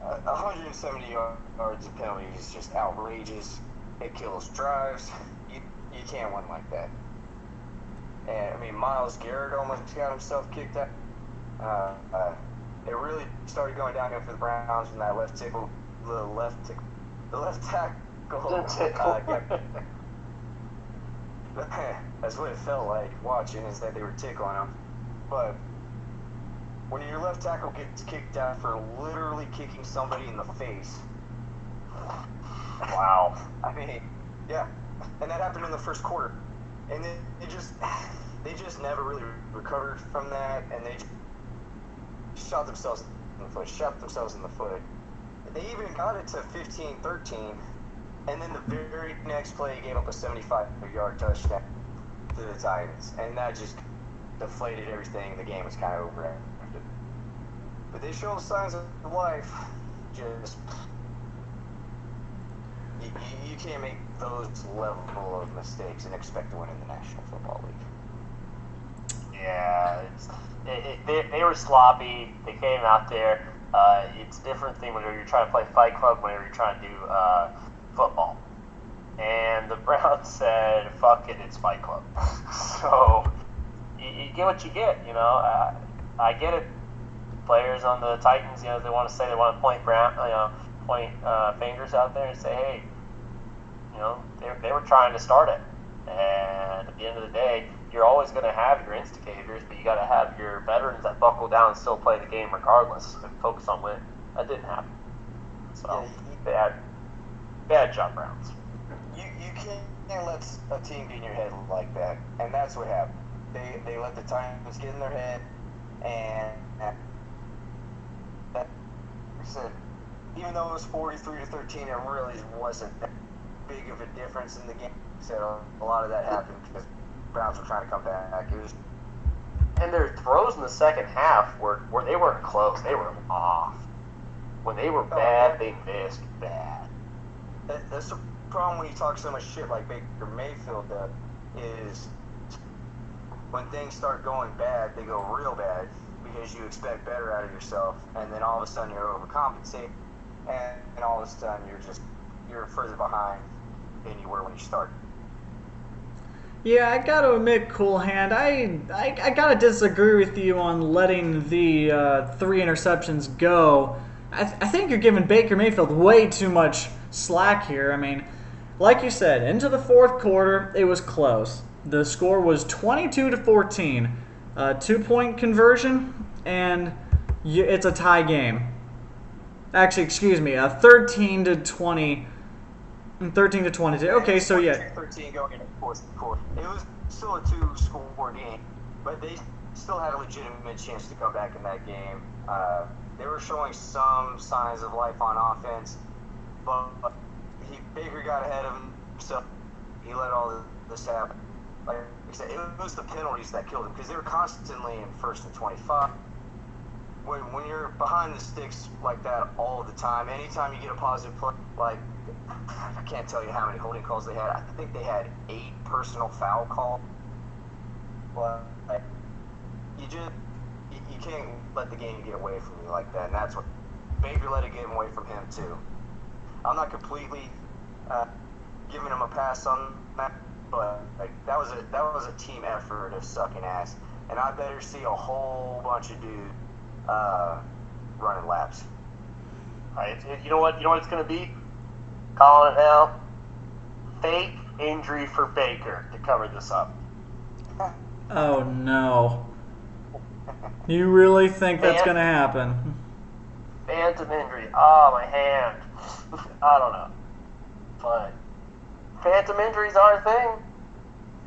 170 yards of penalties is just outrageous. It kills drives. You can't win like that. And I mean, Myles Garrett almost got himself kicked out. It really started going downhill for the Browns when that left tackle. That's what it felt like watching, is that they were tickling him. But when your left tackle gets kicked out for literally kicking somebody in the face, wow. I mean, yeah. And that happened in the 1st quarter. And then they just never really recovered from that, and they shot themselves in the foot. They even got it to 15-13, and then the very next play gave up a 75-yard touchdown to the Titans, and that just deflated everything. The game was kind of over after. But they show signs of life. Just you can't make those level of mistakes and expect to win in the National Football League. Yeah, they were sloppy. They came out there. It's a different thing whenever you're trying to play Fight Club, whenever you're trying to do football. And the Browns said, "Fuck it, it's Fight Club." So you get what you get. I get it. Players on the Titans, they want to say they want to point fingers out there and say, "Hey, they were trying to start it." And at the end of the day, you're always going to have your instigators, but you got to have your veterans that buckle down and still play the game regardless and focus on winning. That didn't happen. So bad job, Browns. You can't let a team get in your head like that, and that's what happened. They let the Titans get in their head, and that said, even though it was 43-13, it really wasn't that big of a difference in the game. So a lot of that happened because Browns were trying to come back. And their throws in the second half were they weren't close. They were off. When they were bad, they missed bad. That's the problem when you talk so much shit like Baker Mayfield does, is when things start going bad, they go real bad because you expect better out of yourself, and then all of a sudden you're overcompensating, and all of a sudden you're further behind than you were when you started. Yeah, I got to admit, Coolhand, I got to disagree with you on letting the 3 interceptions go. I think you're giving Baker Mayfield way too much slack here. I mean, like you said, into the fourth quarter, it was close. The score was 22-14, 2-point conversion, and it's a tie game. Actually, excuse me, 13-20. 13-22. Okay, so yeah. 13 going into the fourth quarter. It was still a 2-score game, but they still had a legitimate chance to come back in that game. They were showing some signs of life on offense, but Baker got ahead of himself. He let all this happen. Like I said, it was the penalties that killed him because they were constantly in 1st and 25. When you're behind the sticks like that all the time, anytime you get a positive play, like I can't tell you how many holding calls they had. I think they had 8 personal foul calls. But you can't let the game get away from you like that, and that's what Baker let it get away from him too. I'm not completely giving him a pass on that, but that was a team effort of sucking ass, and I better see a whole bunch of dudes running laps. You know what it's going to be? Calling it now. Fake injury for Baker to cover this up. Oh no. You really think that's going to happen? Phantom injury. Oh, my hand. I don't know. But phantom injuries are a thing.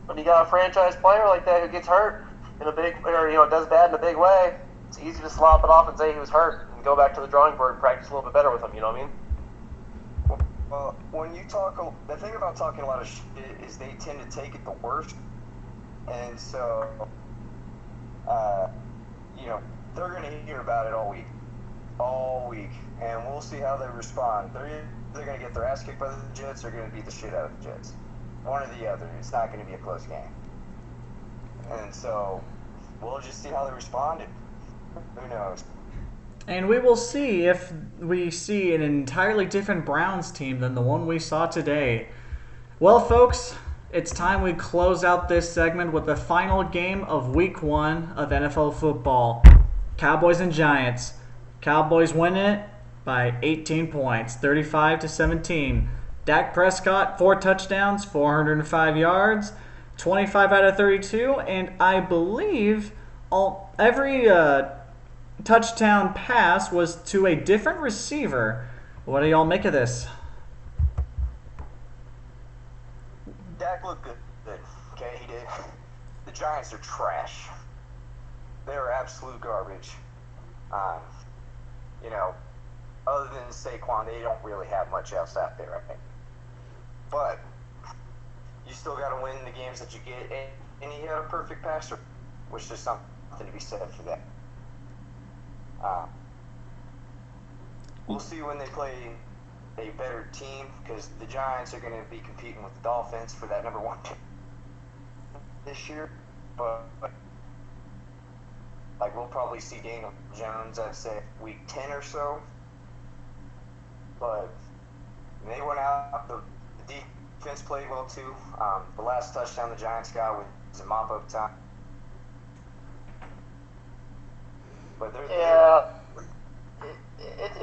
When you got a franchise player like that who gets hurt in a big, or does bad in a big way, it's easy to slop it off and say he was hurt and go back to the drawing board and practice a little bit better with him. You know what I mean? Well, when you talk, the thing about talking a lot of shit is they tend to take it the worst, and so, they're going to hear about it all week, and we'll see how they respond. They're going to get their ass kicked by the Jets, or going to beat the shit out of the Jets. One or the other. It's not going to be a close game. And so, we'll just see how they respond, and who knows. And we will see if we see an entirely different Browns team than the one we saw today. Well, folks, it's time we close out this segment with the final game of Week 1 of NFL football. Cowboys and Giants. Cowboys win it by 18 points, 35-17. Dak Prescott, 4 touchdowns, 405 yards, 25 out of 32, and I believe every touchdown pass was to a different receiver. What do y'all make of this? Dak looked good. Okay, he did. The Giants are trash. They're absolute garbage. other than Saquon, they don't really have much else out there, I think. But you still got to win the games that you get, and he had a perfect passer, which is something to be said for that. We'll see when they play a better team, because the Giants are going to be competing with the Dolphins for that number 1 pick this year. But like, we'll probably see Daniel Jones, I'd say, week 10 or so. But they went out. The defense played well too. The last touchdown the Giants got was a mop-up time. But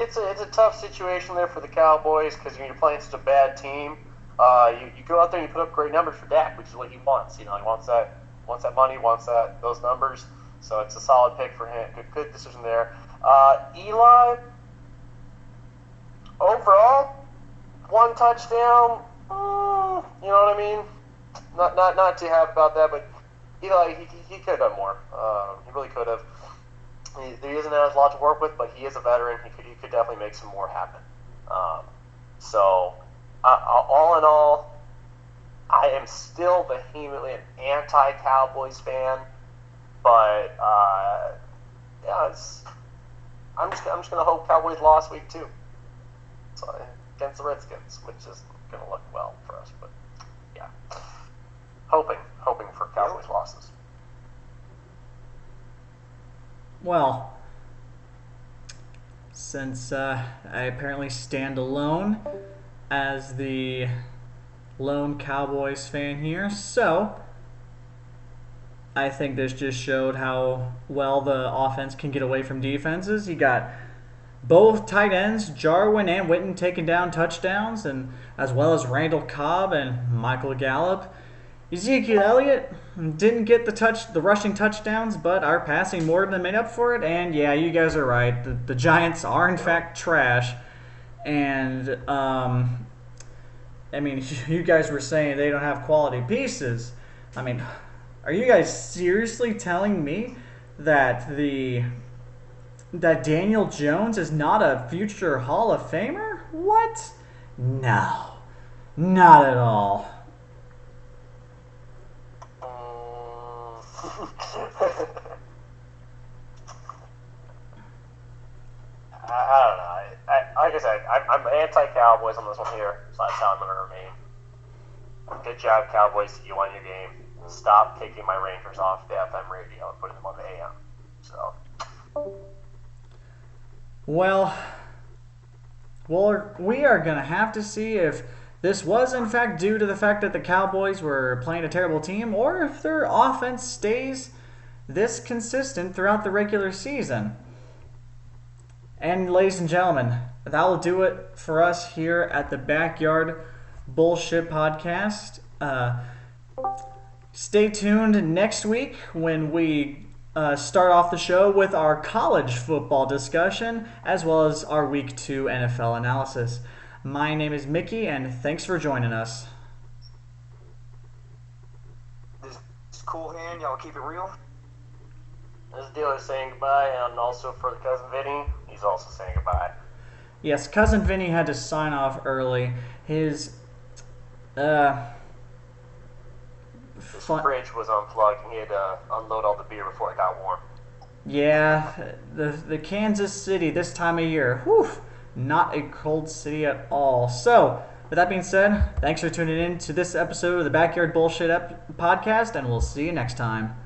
it's a tough situation there for the Cowboys, because you're playing such a bad team. You go out there and you put up great numbers for Dak, which is what he wants. You know, he wants that money, wants those numbers. So it's a solid pick for him. Good decision there. Eli, overall, 1 touchdown. You know what I mean? Not too happy about that, but Eli, he could have done more. He really could have. There isn't as a lot to work with, but he is a veteran. He could definitely make some more happen. So, all in all, I am still vehemently an anti-Cowboys fan, but yeah, I'm just gonna hope Cowboys lost week 2, so, against the Redskins, which is gonna look well for us. But yeah, hoping for Cowboys losses. Well, since I apparently stand alone as the lone Cowboys fan here, so I think this just showed how well the offense can get away from defenses. You got both tight ends, Jarwin and Witten, taking down touchdowns, and as well as Randall Cobb and Michael Gallup. Ezekiel Elliott didn't get the rushing touchdowns, but our passing more than made up for it. And yeah, you guys are right. The Giants are in fact trash. And I mean, you guys were saying they don't have quality pieces. I mean, are you guys seriously telling me that that Daniel Jones is not a future Hall of Famer? What? No, not at all. I don't know. Like I said, I'm anti-Cowboys on this one here, so that's how I'm going to remain. Good job, Cowboys. You won your game. Stop taking my Rangers off the FM radio and putting them on the AM. So. Well, we are going to have to see if this was in fact due to the fact that the Cowboys were playing a terrible team, or if their offense stays this consistent throughout the regular season. And ladies and gentlemen, that will do it for us here at the Backyard Bullshit Podcast. Stay tuned next week when we start off the show with our college football discussion, as well as our Week 2 NFL analysis. My name is Mickey, and thanks for joining us. This is Coolhand. Y'all keep it real. This dealer is saying goodbye, and also for the Cousin Vinny, he's also saying goodbye. Yes, Cousin Vinny had to sign off early. His fridge was unplugged, and he had to unload all the beer before it got warm. Yeah, the Kansas City this time of year. Whew, not a cold city at all. So, with that being said, thanks for tuning in to this episode of the Backyard Bullshit Podcast, and we'll see you next time.